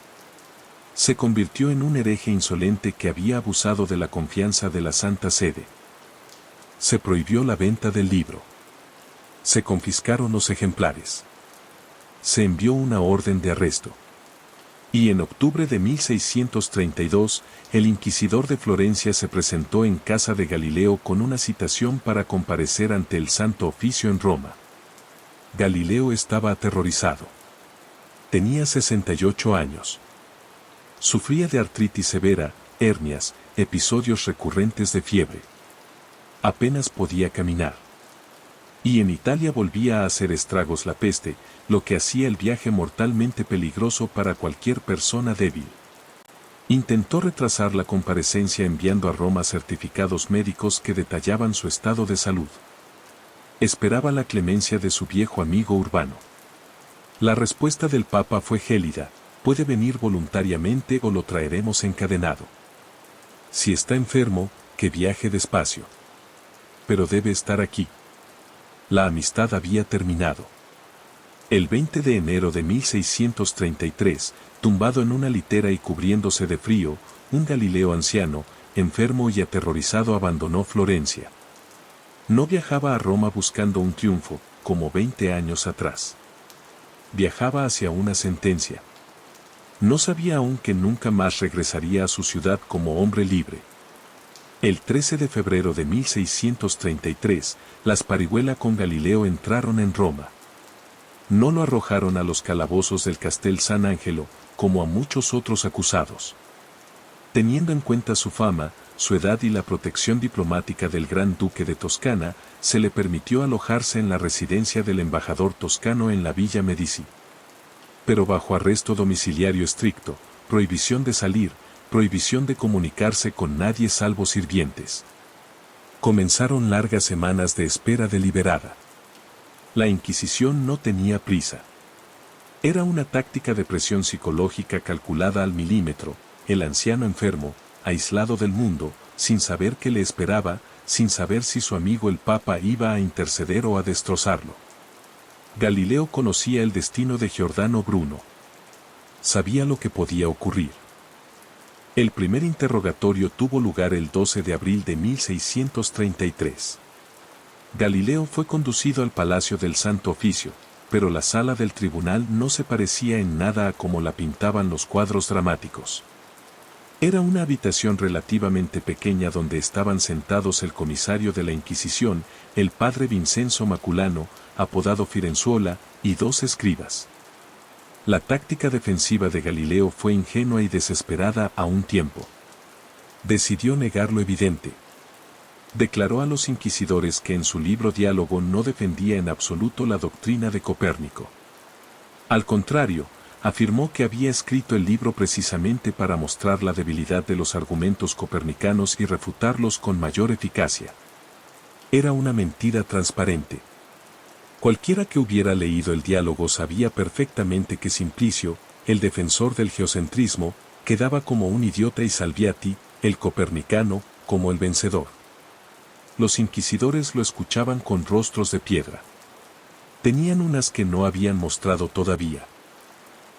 Se convirtió en un hereje insolente que había abusado de la confianza de la Santa Sede. Se prohibió la venta del libro. Se confiscaron los ejemplares. Se envió una orden de arresto. Y en octubre de 1632, el inquisidor de Florencia se presentó en casa de Galileo con una citación para comparecer ante el Santo Oficio en Roma. Galileo estaba aterrorizado. Tenía 68 años. Sufría de artritis severa, hernias, episodios recurrentes de fiebre. Apenas podía caminar. Y en Italia volvía a hacer estragos la peste, lo que hacía el viaje mortalmente peligroso para cualquier persona débil. Intentó retrasar la comparecencia enviando a Roma certificados médicos que detallaban su estado de salud. Esperaba la clemencia de su viejo amigo Urbano. La respuesta del Papa fue gélida: puede venir voluntariamente o lo traeremos encadenado. Si está enfermo, que viaje despacio. Pero debe estar aquí. La amistad había terminado. El 20 de enero de 1633, tumbado en una litera y cubriéndose de frío, un Galileo anciano, enfermo y aterrorizado abandonó Florencia. No viajaba a Roma buscando un triunfo, como 20 años atrás. viajaba hacia una sentencia. No sabía aún que nunca más regresaría a su ciudad como hombre libre. El 13 de febrero de 1633, las parihuela con Galileo entraron en Roma. No lo arrojaron a los calabozos del Castel San Angelo, como a muchos otros acusados. Teniendo en cuenta su fama, su edad y la protección diplomática del Gran Duque de Toscana, se le permitió alojarse en la residencia del embajador toscano en la Villa Medici. Pero bajo arresto domiciliario estricto, prohibición de salir, prohibición de comunicarse con nadie salvo sirvientes. Comenzaron largas semanas de espera deliberada. La Inquisición no tenía prisa. Era una táctica de presión psicológica calculada al milímetro, el anciano enfermo, aislado del mundo, sin saber qué le esperaba, sin saber si su amigo el Papa iba a interceder o a destrozarlo. Galileo conocía el destino de Giordano Bruno. Sabía lo que podía ocurrir. El primer interrogatorio tuvo lugar el 12 de abril de 1633. Galileo fue conducido al Palacio del Santo Oficio, pero la sala del tribunal no se parecía en nada a como la pintaban los cuadros dramáticos. Era una habitación relativamente pequeña donde estaban sentados el comisario de la Inquisición, el padre Vincenzo Maculano, apodado Firenzuola, y dos escribas. La táctica defensiva de Galileo fue ingenua y desesperada a un tiempo. Decidió negar lo evidente. Declaró a los inquisidores que en su libro Diálogo no defendía en absoluto la doctrina de Copérnico. Al contrario, afirmó que había escrito el libro precisamente para mostrar la debilidad de los argumentos copernicanos y refutarlos con mayor eficacia. Era una mentira transparente. Cualquiera que hubiera leído el Diálogo sabía perfectamente que Simplicio, el defensor del geocentrismo, quedaba como un idiota y Salviati, el copernicano, como el vencedor. Los inquisidores lo escuchaban con rostros de piedra. Tenían unas que no habían mostrado todavía.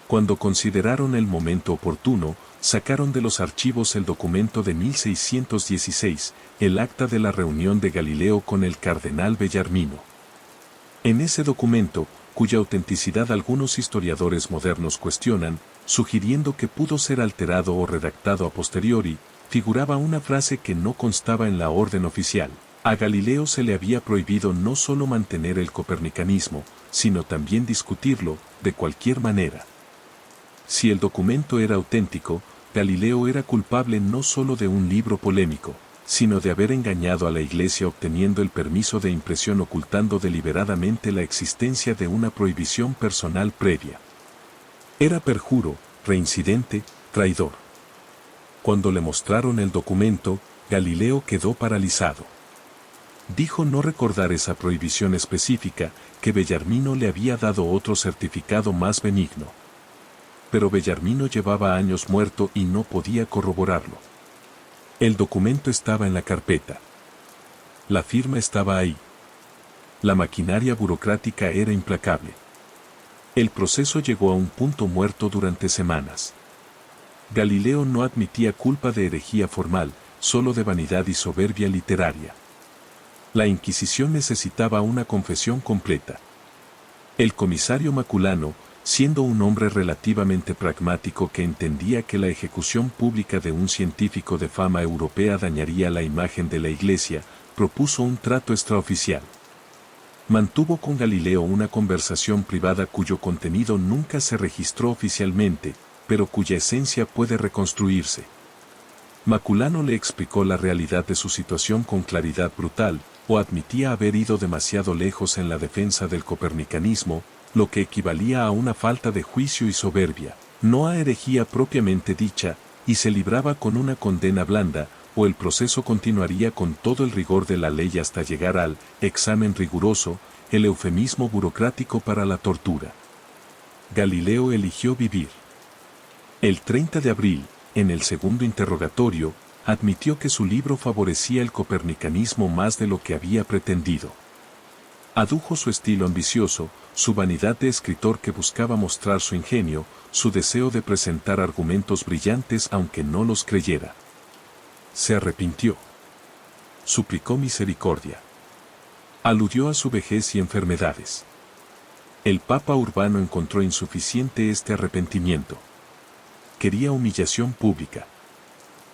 Cuando consideraron el momento oportuno, sacaron de los archivos el documento de 1616, el acta de la reunión de Galileo con el cardenal Bellarmino. En ese documento, cuya autenticidad algunos historiadores modernos cuestionan, sugiriendo que pudo ser alterado o redactado a posteriori, figuraba una frase que no constaba en la orden oficial. A Galileo se le había prohibido no solo mantener el copernicanismo, sino también discutirlo, de cualquier manera. Si el documento era auténtico, Galileo era culpable no solo de un libro polémico, sino de haber engañado a la Iglesia obteniendo el permiso de impresión ocultando deliberadamente la existencia de una prohibición personal previa. Era perjuro, reincidente, traidor. Cuando le mostraron el documento, Galileo quedó paralizado. Dijo no recordar esa prohibición específica, que Bellarmino le había dado otro certificado más benigno. Pero Bellarmino llevaba años muerto y no podía corroborarlo. El documento estaba en la carpeta. La firma estaba ahí. La maquinaria burocrática era implacable. El proceso llegó a un punto muerto durante semanas. Galileo no admitía culpa de herejía formal, solo de vanidad y soberbia literaria. La Inquisición necesitaba una confesión completa. El comisario Maculano, siendo un hombre relativamente pragmático que entendía que la ejecución pública de un científico de fama europea dañaría la imagen de la Iglesia, propuso un trato extraoficial. Mantuvo con Galileo una conversación privada cuyo contenido nunca se registró oficialmente, pero cuya esencia puede reconstruirse. Maculano le explicó la realidad de su situación con claridad brutal, o admitía haber ido demasiado lejos en la defensa del copernicanismo, lo que equivalía a una falta de juicio y soberbia, no a herejía propiamente dicha, y se libraba con una condena blanda, o el proceso continuaría con todo el rigor de la ley hasta llegar al examen riguroso, el eufemismo burocrático para la tortura. Galileo eligió vivir. El 30 de abril, en el segundo interrogatorio, admitió que su libro favorecía el copernicanismo más de lo que había pretendido. Adujo su estilo ambicioso, su vanidad de escritor que buscaba mostrar su ingenio, su deseo de presentar argumentos brillantes aunque no los creyera. Se arrepintió. Suplicó misericordia. Aludió a su vejez y enfermedades. El Papa Urbano encontró insuficiente este arrepentimiento. Quería humillación pública.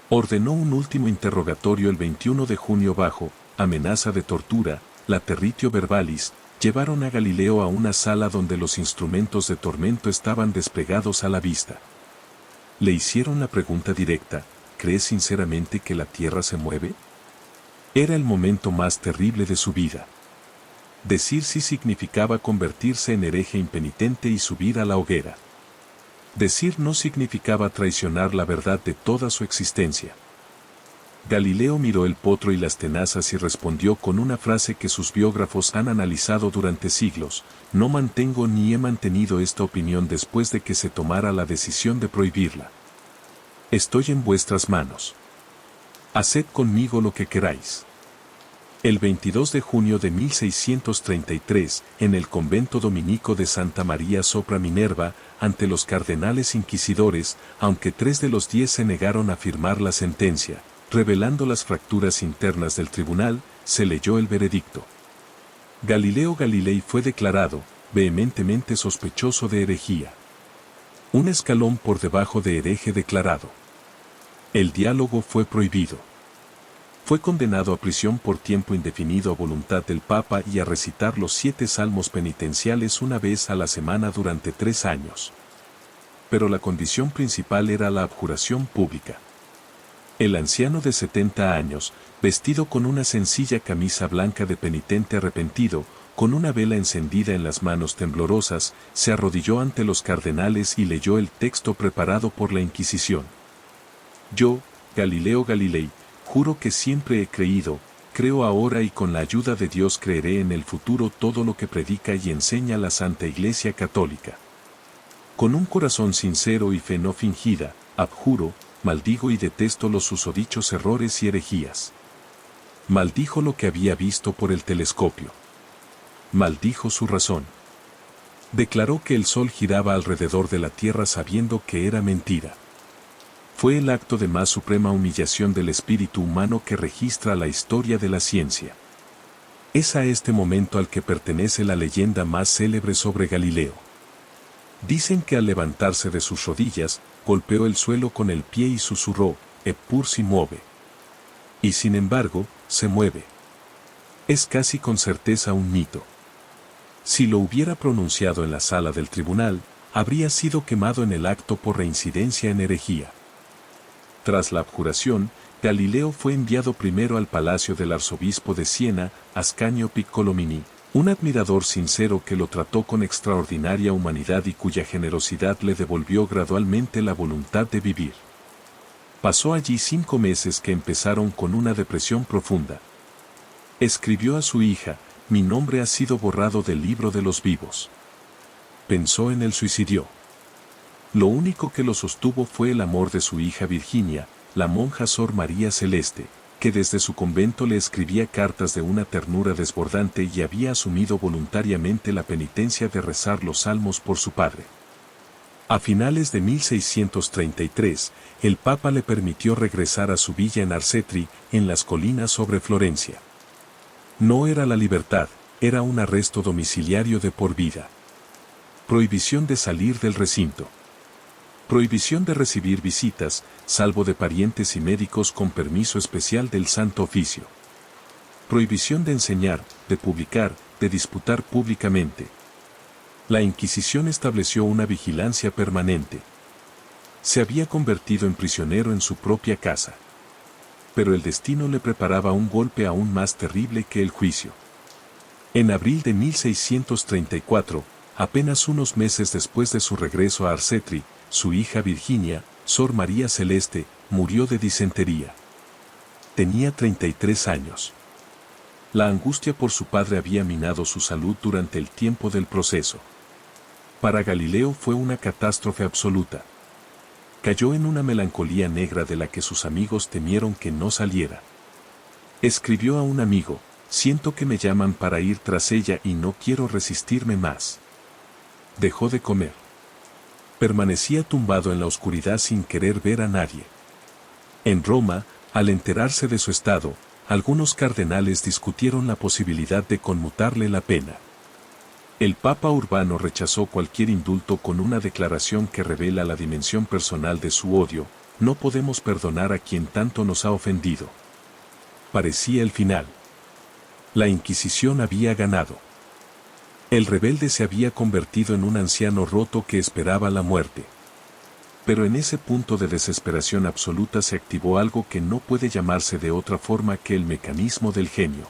Ordenó un último interrogatorio el 21 de junio bajo amenaza de tortura, la Territio Verbalis. Llevaron a Galileo a una sala donde los instrumentos de tormento estaban desplegados a la vista. Le hicieron la pregunta directa: ¿crees sinceramente que la tierra se mueve? Era el momento más terrible de su vida. Decir sí significaba convertirse en hereje impenitente y subir a la hoguera. Decir no significaba traicionar la verdad de toda su existencia. Galileo miró el potro y las tenazas y respondió con una frase que sus biógrafos han analizado durante siglos: no mantengo ni he mantenido esta opinión después de que se tomara la decisión de prohibirla. Estoy en vuestras manos. Haced conmigo lo que queráis. El 22 de junio de 1633, en el convento dominico de Santa María sopra Minerva, ante los cardenales inquisidores, aunque 3 de los 10 se negaron a firmar la sentencia, revelando las fracturas internas del tribunal, se leyó el veredicto. Galileo Galilei fue declarado vehementemente sospechoso de herejía. Un escalón por debajo de hereje declarado. El diálogo fue prohibido. Fue condenado a prisión por tiempo indefinido a voluntad del Papa y a recitar los 7 salmos penitenciales una vez a la semana durante 3 años. Pero la condición principal era la abjuración pública. El anciano de 70 años, vestido con una sencilla camisa blanca de penitente arrepentido, con una vela encendida en las manos temblorosas, se arrodilló ante los cardenales y leyó el texto preparado por la Inquisición. Yo, Galileo Galilei, juro que siempre he creído, creo ahora y con la ayuda de Dios creeré en el futuro todo lo que predica y enseña la Santa Iglesia Católica. Con un corazón sincero y fe no fingida, abjuro, maldigo y detesto los susodichos errores y herejías. Maldijo lo que había visto por el telescopio. Maldijo su razón. Declaró que el sol giraba alrededor de la tierra sabiendo que era mentira. Fue el acto de más suprema humillación del espíritu humano que registra la historia de la ciencia. Es a este momento al que pertenece la leyenda más célebre sobre Galileo. Dicen que al levantarse de sus rodillas, golpeó el suelo con el pie y susurró: Eppur si muove. Y sin embargo, se mueve. Es casi con certeza un mito. Si lo hubiera pronunciado en la sala del tribunal, habría sido quemado en el acto por reincidencia en herejía. Tras la abjuración, Galileo fue enviado primero al palacio del arzobispo de Siena, Ascanio Piccolomini, un admirador sincero que lo trató con extraordinaria humanidad y cuya generosidad le devolvió gradualmente la voluntad de vivir. Pasó allí 5 meses que empezaron con una depresión profunda. Escribió a su hija: mi nombre ha sido borrado del libro de los vivos. Pensó en el suicidio. Lo único que lo sostuvo fue el amor de su hija Virginia, la monja Sor María Celeste, que desde su convento le escribía cartas de una ternura desbordante y había asumido voluntariamente la penitencia de rezar los salmos por su padre. A finales de 1633, el Papa le permitió regresar a su villa en Arcetri, en las colinas sobre Florencia. No era la libertad, era un arresto domiciliario de por vida. Prohibición de salir del recinto. Prohibición de recibir visitas, salvo de parientes y médicos con permiso especial del Santo Oficio. Prohibición de enseñar, de publicar, de disputar públicamente. La Inquisición estableció una vigilancia permanente. Se había convertido en prisionero en su propia casa. Pero el destino le preparaba un golpe aún más terrible que el juicio. En abril de 1634, apenas unos meses después de su regreso a Arcetri, su hija Virginia, Sor María Celeste, murió de disentería. Tenía 33 años. La angustia por su padre había minado su salud durante el tiempo del proceso. Para Galileo fue una catástrofe absoluta. Cayó en una melancolía negra de la que sus amigos temieron que no saliera. Escribió a un amigo: siento que me llaman para ir tras ella y no quiero resistirme más. Dejó de comer. Permanecía tumbado en la oscuridad sin querer ver a nadie. En Roma, al enterarse de su estado, algunos cardenales discutieron la posibilidad de conmutarle la pena. El Papa Urbano rechazó cualquier indulto con una declaración que revela la dimensión personal de su odio: no podemos perdonar a quien tanto nos ha ofendido. Parecía el final. La Inquisición había ganado. El rebelde se había convertido en un anciano roto que esperaba la muerte. Pero en ese punto de desesperación absoluta se activó algo que no puede llamarse de otra forma que el mecanismo del genio.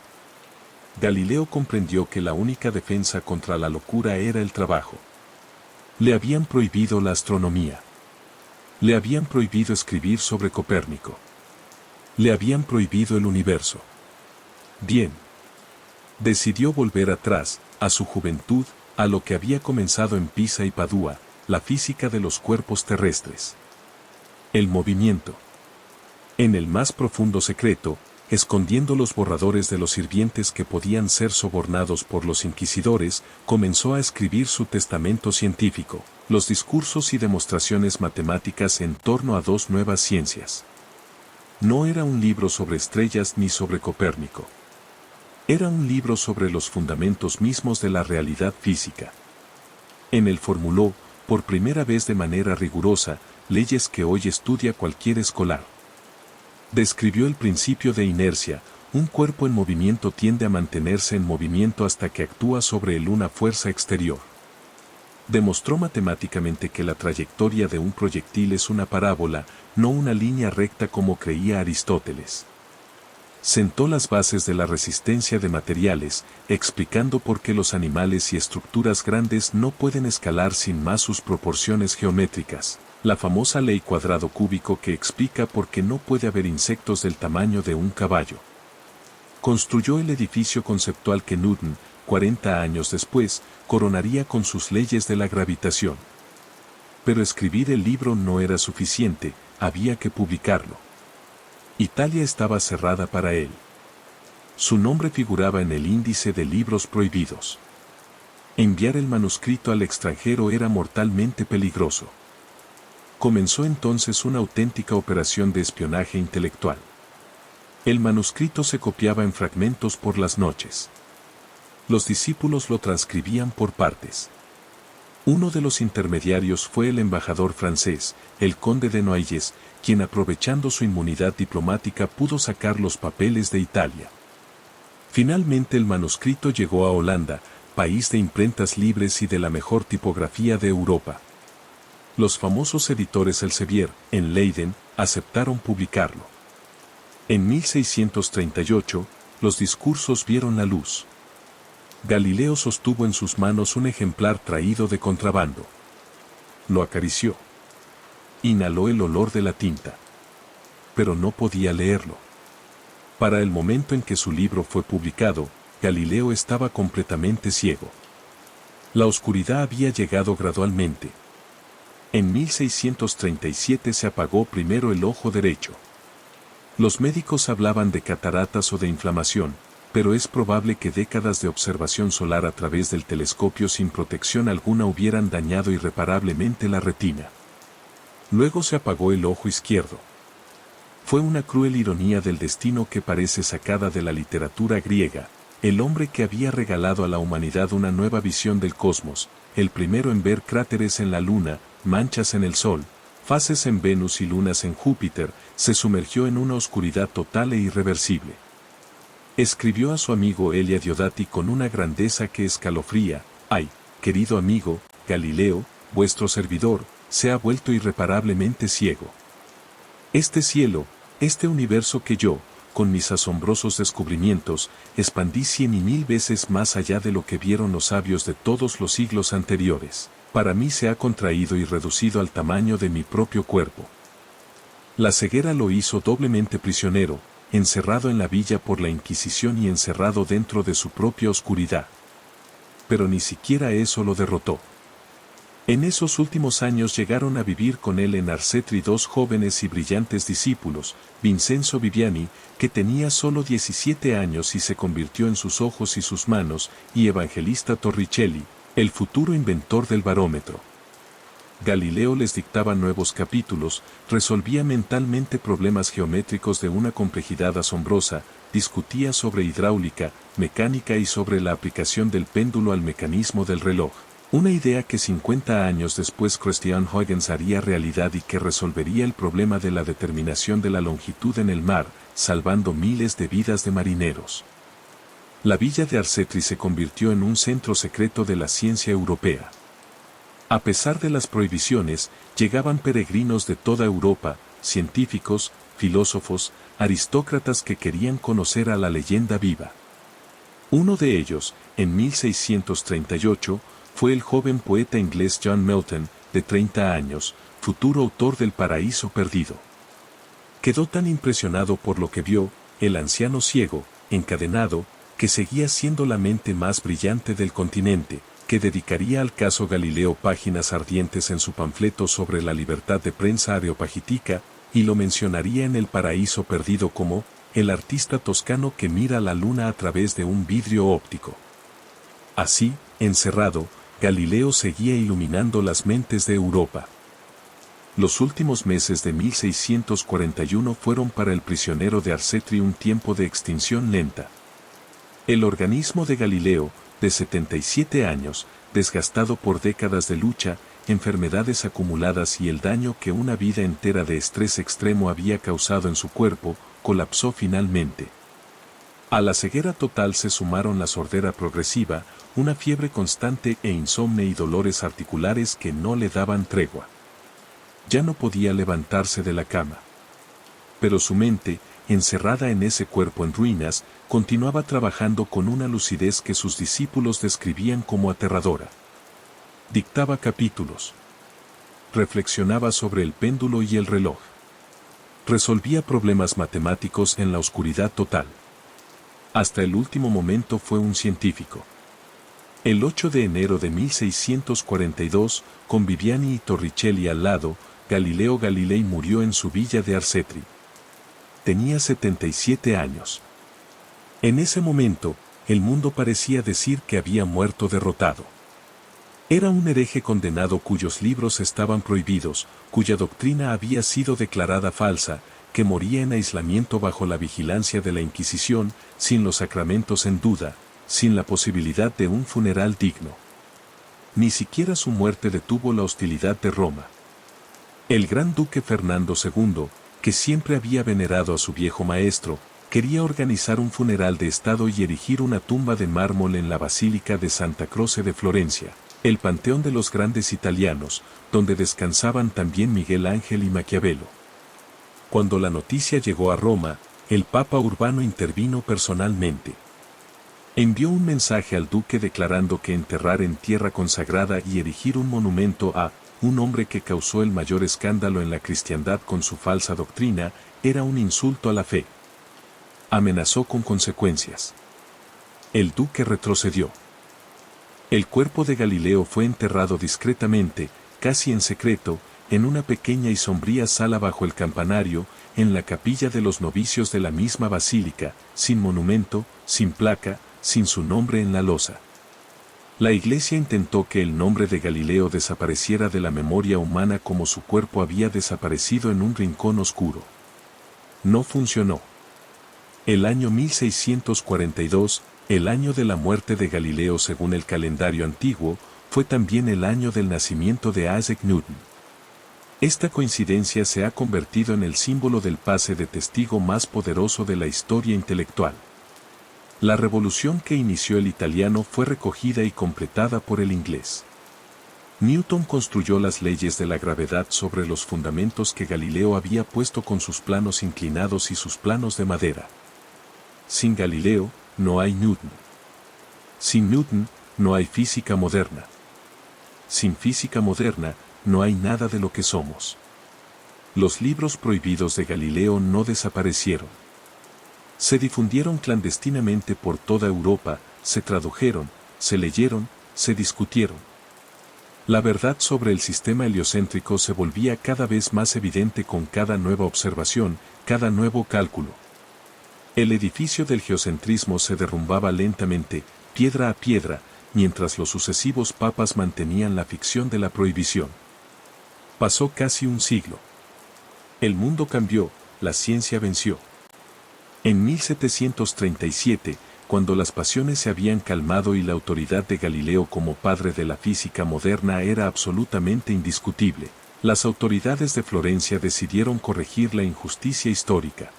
Galileo comprendió que la única defensa contra la locura era el trabajo. Le habían prohibido la astronomía. Le habían prohibido escribir sobre Copérnico. Le habían prohibido el universo. Bien. Decidió volver atrás, a su juventud, a lo que había comenzado en Pisa y Padua, la física de los cuerpos terrestres. El movimiento. En el más profundo secreto, escondiendo los borradores de los sirvientes que podían ser sobornados por los inquisidores, comenzó a escribir su testamento científico, los discursos y demostraciones matemáticas en torno a dos nuevas ciencias. No era un libro sobre estrellas ni sobre Copérnico. Era un libro sobre los fundamentos mismos de la realidad física. En él formuló, por primera vez de manera rigurosa, leyes que hoy estudia cualquier escolar. Describió el principio de inercia: un cuerpo en movimiento tiende a mantenerse en movimiento hasta que actúa sobre él una fuerza exterior. Demostró matemáticamente que la trayectoria de un proyectil es una parábola, no una línea recta como creía Aristóteles. Sentó las bases de la resistencia de materiales, explicando por qué los animales y estructuras grandes no pueden escalar sin más sus proporciones geométricas, la famosa ley cuadrado cúbico que explica por qué no puede haber insectos del tamaño de un caballo. Construyó el edificio conceptual que Newton, 40 años después, coronaría con sus leyes de la gravitación. Pero escribir el libro no era suficiente, había que publicarlo. Italia estaba cerrada para él. Su nombre figuraba en el índice de libros prohibidos. Enviar el manuscrito al extranjero era mortalmente peligroso. Comenzó entonces una auténtica operación de espionaje intelectual. El manuscrito se copiaba en fragmentos por las noches. Los discípulos lo transcribían por partes. Uno de los intermediarios fue el embajador francés, el conde de Noailles, quien aprovechando su inmunidad diplomática pudo sacar los papeles de Italia. Finalmente el manuscrito llegó a Holanda, país de imprentas libres y de la mejor tipografía de Europa. Los famosos editores Elsevier, en Leiden, aceptaron publicarlo. En 1638, los discursos vieron la luz. Galileo sostuvo en sus manos un ejemplar traído de contrabando. Lo acarició. Inhaló el olor de la tinta. Pero no podía leerlo. Para el momento en que su libro fue publicado, Galileo estaba completamente ciego. La oscuridad había llegado gradualmente. En 1637 se apagó primero el ojo derecho. Los médicos hablaban de cataratas o de inflamación, pero es probable que décadas de observación solar a través del telescopio sin protección alguna hubieran dañado irreparablemente la retina. Luego se apagó el ojo izquierdo. Fue una cruel ironía del destino que parece sacada de la literatura griega, el hombre que había regalado a la humanidad una nueva visión del cosmos, el primero en ver cráteres en la Luna, manchas en el Sol, fases en Venus y lunas en Júpiter, se sumergió en una oscuridad total e irreversible. Escribió a su amigo Elia Diodati con una grandeza que escalofría: «Ay, querido amigo, Galileo, vuestro servidor, se ha vuelto irreparablemente ciego. Este cielo, este universo que yo, con mis asombrosos descubrimientos, expandí 100 y 1000 veces más allá de lo que vieron los sabios de todos los siglos anteriores, para mí se ha contraído y reducido al tamaño de mi propio cuerpo». La ceguera lo hizo doblemente prisionero, encerrado en la villa por la Inquisición y encerrado dentro de su propia oscuridad. Pero ni siquiera eso lo derrotó. En esos últimos años llegaron a vivir con él en Arcetri dos jóvenes y brillantes discípulos, Vincenzo Viviani, que tenía solo 17 años y se convirtió en sus ojos y sus manos, y Evangelista Torricelli, el futuro inventor del barómetro. Galileo les dictaba nuevos capítulos, resolvía mentalmente problemas geométricos de una complejidad asombrosa, discutía sobre hidráulica, mecánica y sobre la aplicación del péndulo al mecanismo del reloj. Una idea que 50 años después Christian Huygens haría realidad y que resolvería el problema de la determinación de la longitud en el mar, salvando miles de vidas de marineros. La villa de Arcetri se convirtió en un centro secreto de la ciencia europea. A pesar de las prohibiciones, llegaban peregrinos de toda Europa, científicos, filósofos, aristócratas que querían conocer a la leyenda viva. Uno de ellos, en 1638, fue el joven poeta inglés John Milton, de 30 años, futuro autor del Paraíso Perdido. Quedó tan impresionado por lo que vio, el anciano ciego, encadenado, que seguía siendo la mente más brillante del continente, que dedicaría al caso Galileo páginas ardientes en su panfleto sobre la libertad de prensa areopagitica, y lo mencionaría en El Paraíso Perdido como el artista toscano que mira la luna a través de un vidrio óptico. Así, encerrado, Galileo seguía iluminando las mentes de Europa. Los últimos meses de 1641 fueron para el prisionero de Arcetri un tiempo de extinción lenta. El organismo de Galileo, de 77 años, desgastado por décadas de lucha, enfermedades acumuladas y el daño que una vida entera de estrés extremo había causado en su cuerpo, colapsó finalmente. A la ceguera total se sumaron la sordera progresiva, una fiebre constante e insomnio y dolores articulares que no le daban tregua. Ya no podía levantarse de la cama. Pero su mente, encerrada en ese cuerpo en ruinas, continuaba trabajando con una lucidez que sus discípulos describían como aterradora. Dictaba capítulos. Reflexionaba sobre el péndulo y el reloj. Resolvía problemas matemáticos en la oscuridad total. Hasta el último momento fue un científico. El 8 de enero de 1642, con Viviani y Torricelli al lado, Galileo Galilei murió en su villa de Arcetri. Tenía 77 años. En ese momento, el mundo parecía decir que había muerto derrotado. Era un hereje condenado cuyos libros estaban prohibidos, cuya doctrina había sido declarada falsa, que moría en aislamiento bajo la vigilancia de la Inquisición, sin los sacramentos en duda, sin la posibilidad de un funeral digno. Ni siquiera su muerte detuvo la hostilidad de Roma. El gran duque Fernando II, que siempre había venerado a su viejo maestro, quería organizar un funeral de Estado y erigir una tumba de mármol en la Basílica de Santa Croce de Florencia, el panteón de los grandes italianos, donde descansaban también Miguel Ángel y Maquiavelo. Cuando la noticia llegó a Roma, el Papa Urbano intervino personalmente. Envió un mensaje al duque declarando que enterrar en tierra consagrada y erigir un monumento a un hombre que causó el mayor escándalo en la cristiandad con su falsa doctrina, era un insulto a la fe. Amenazó con consecuencias. El duque retrocedió. El cuerpo de Galileo fue enterrado discretamente, casi en secreto, en una pequeña y sombría sala bajo el campanario, en la capilla de los novicios de la misma basílica, sin monumento, sin placa, sin su nombre en la losa. La Iglesia intentó que el nombre de Galileo desapareciera de la memoria humana como su cuerpo había desaparecido en un rincón oscuro. No funcionó. El año 1642, el año de la muerte de Galileo según el calendario antiguo, fue también el año del nacimiento de Isaac Newton. Esta coincidencia se ha convertido en el símbolo del pase de testigo más poderoso de la historia intelectual. La revolución que inició el italiano fue recogida y completada por el inglés. Newton construyó las leyes de la gravedad sobre los fundamentos que Galileo había puesto con sus planos inclinados y sus planos de madera. Sin Galileo, no hay Newton. Sin Newton, no hay física moderna. Sin física moderna, no hay nada de lo que somos. Los libros prohibidos de Galileo no desaparecieron. Se difundieron clandestinamente por toda Europa, se tradujeron, se leyeron, se discutieron. La verdad sobre el sistema heliocéntrico se volvía cada vez más evidente con cada nueva observación, cada nuevo cálculo. El edificio del geocentrismo se derrumbaba lentamente, piedra a piedra, mientras los sucesivos papas mantenían la ficción de la prohibición. Pasó casi un siglo. El mundo cambió, la ciencia venció. En 1737, cuando las pasiones se habían calmado y la autoridad de Galileo como padre de la física moderna era absolutamente indiscutible, las autoridades de Florencia decidieron corregir la injusticia histórica.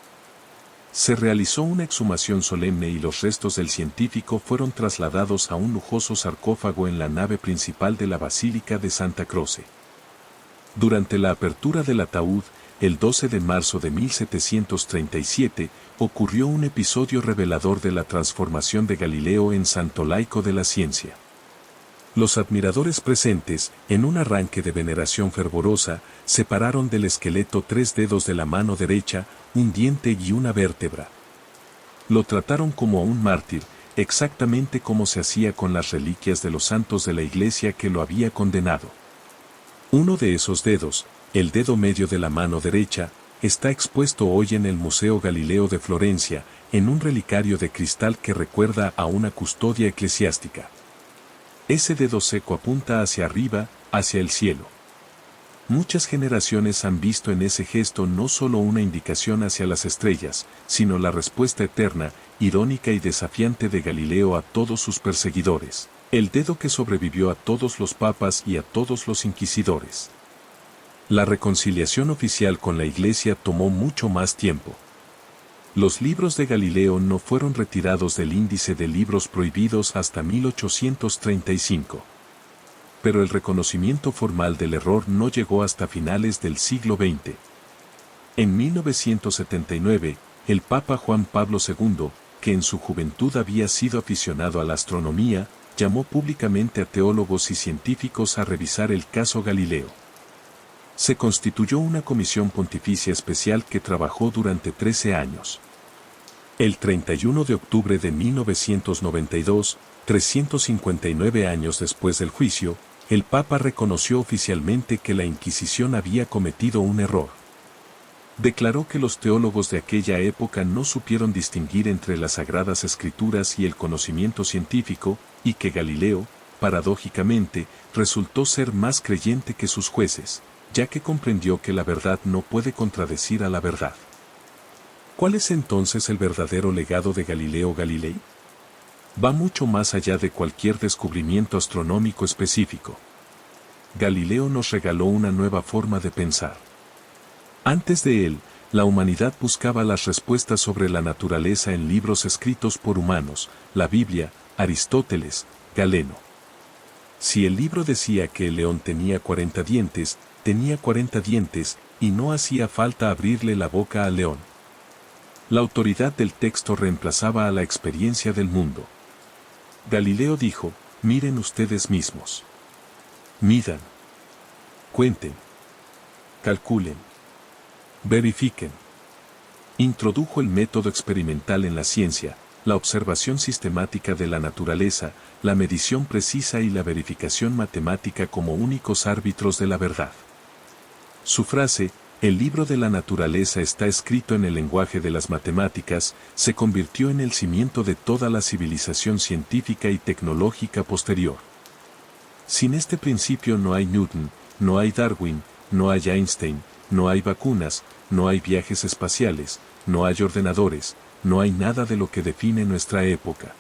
Se realizó una exhumación solemne y los restos del científico fueron trasladados a un lujoso sarcófago en la nave principal de la Basílica de Santa Croce. Durante la apertura del ataúd, el 12 de marzo de 1737, ocurrió un episodio revelador de la transformación de Galileo en santo laico de la ciencia. Los admiradores presentes, en un arranque de veneración fervorosa, separaron del esqueleto 3 dedos de la mano derecha, un diente y una vértebra. Lo trataron como a un mártir, exactamente como se hacía con las reliquias de los santos de la Iglesia que lo había condenado. Uno de esos dedos, el dedo medio de la mano derecha, está expuesto hoy en el Museo Galileo de Florencia, en un relicario de cristal que recuerda a una custodia eclesiástica. Ese dedo seco apunta hacia arriba, hacia el cielo. Muchas generaciones han visto en ese gesto no solo una indicación hacia las estrellas, sino la respuesta eterna, irónica y desafiante de Galileo a todos sus perseguidores, el dedo que sobrevivió a todos los papas y a todos los inquisidores. La reconciliación oficial con la Iglesia tomó mucho más tiempo. Los libros de Galileo no fueron retirados del índice de libros prohibidos hasta 1835. Pero el reconocimiento formal del error no llegó hasta finales del siglo XX. En 1979, el Papa Juan Pablo II, que en su juventud había sido aficionado a la astronomía, llamó públicamente a teólogos y científicos a revisar el caso Galileo. Se constituyó una comisión pontificia especial que trabajó durante 13 años. El 31 de octubre de 1992, 359 años después del juicio, el Papa reconoció oficialmente que la Inquisición había cometido un error. Declaró que los teólogos de aquella época no supieron distinguir entre las Sagradas Escrituras y el conocimiento científico, y que Galileo, paradójicamente, resultó ser más creyente que sus jueces, ya que comprendió que la verdad no puede contradecir a la verdad. ¿Cuál es entonces el verdadero legado de Galileo Galilei? Va mucho más allá de cualquier descubrimiento astronómico específico. Galileo nos regaló una nueva forma de pensar. Antes de él, la humanidad buscaba las respuestas sobre la naturaleza en libros escritos por humanos, la Biblia, Aristóteles, Galeno. Si el libro decía que el león tenía 40 dientes, tenía 40 dientes, y no hacía falta abrirle la boca al león. La autoridad del texto reemplazaba a la experiencia del mundo. Galileo dijo, miren ustedes mismos. Midan. Cuenten. Calculen. Verifiquen. Introdujo el método experimental en la ciencia, la observación sistemática de la naturaleza, la medición precisa y la verificación matemática como únicos árbitros de la verdad. Su frase, el libro de la naturaleza está escrito en el lenguaje de las matemáticas, se convirtió en el cimiento de toda la civilización científica y tecnológica posterior. Sin este principio no hay Newton, no hay Darwin, no hay Einstein, no hay vacunas, no hay viajes espaciales, no hay ordenadores, no hay nada de lo que define nuestra época.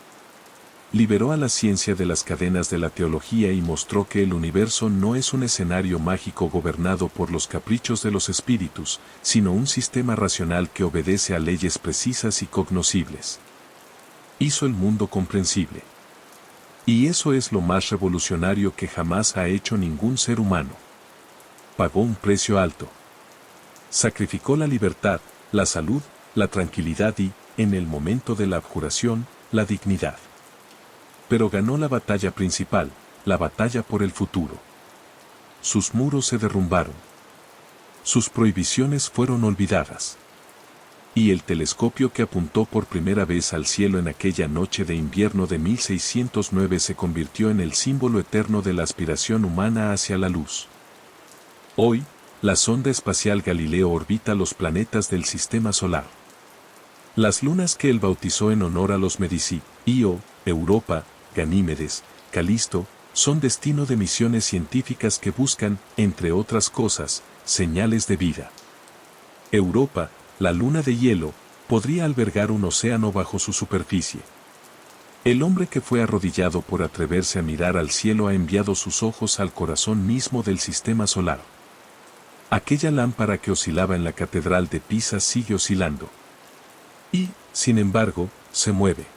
Liberó a la ciencia de las cadenas de la teología y mostró que el universo no es un escenario mágico gobernado por los caprichos de los espíritus, sino un sistema racional que obedece a leyes precisas y cognoscibles. Hizo el mundo comprensible. Y eso es lo más revolucionario que jamás ha hecho ningún ser humano. Pagó un precio alto. Sacrificó la libertad, la salud, la tranquilidad y, en el momento de la abjuración, la dignidad. Pero ganó la batalla principal, la batalla por el futuro. Sus muros se derrumbaron. Sus prohibiciones fueron olvidadas. Y el telescopio que apuntó por primera vez al cielo en aquella noche de invierno de 1609 se convirtió en el símbolo eterno de la aspiración humana hacia la luz. Hoy, la sonda espacial Galileo orbita los planetas del sistema solar. Las lunas que él bautizó en honor a los Medici, Io, Europa, Ganímedes, Calisto, son destino de misiones científicas que buscan, entre otras cosas, señales de vida. Europa, la luna de hielo, podría albergar un océano bajo su superficie. El hombre que fue arrodillado por atreverse a mirar al cielo ha enviado sus ojos al corazón mismo del sistema solar. Aquella lámpara que oscilaba en la catedral de Pisa sigue oscilando. Y, sin embargo, se mueve.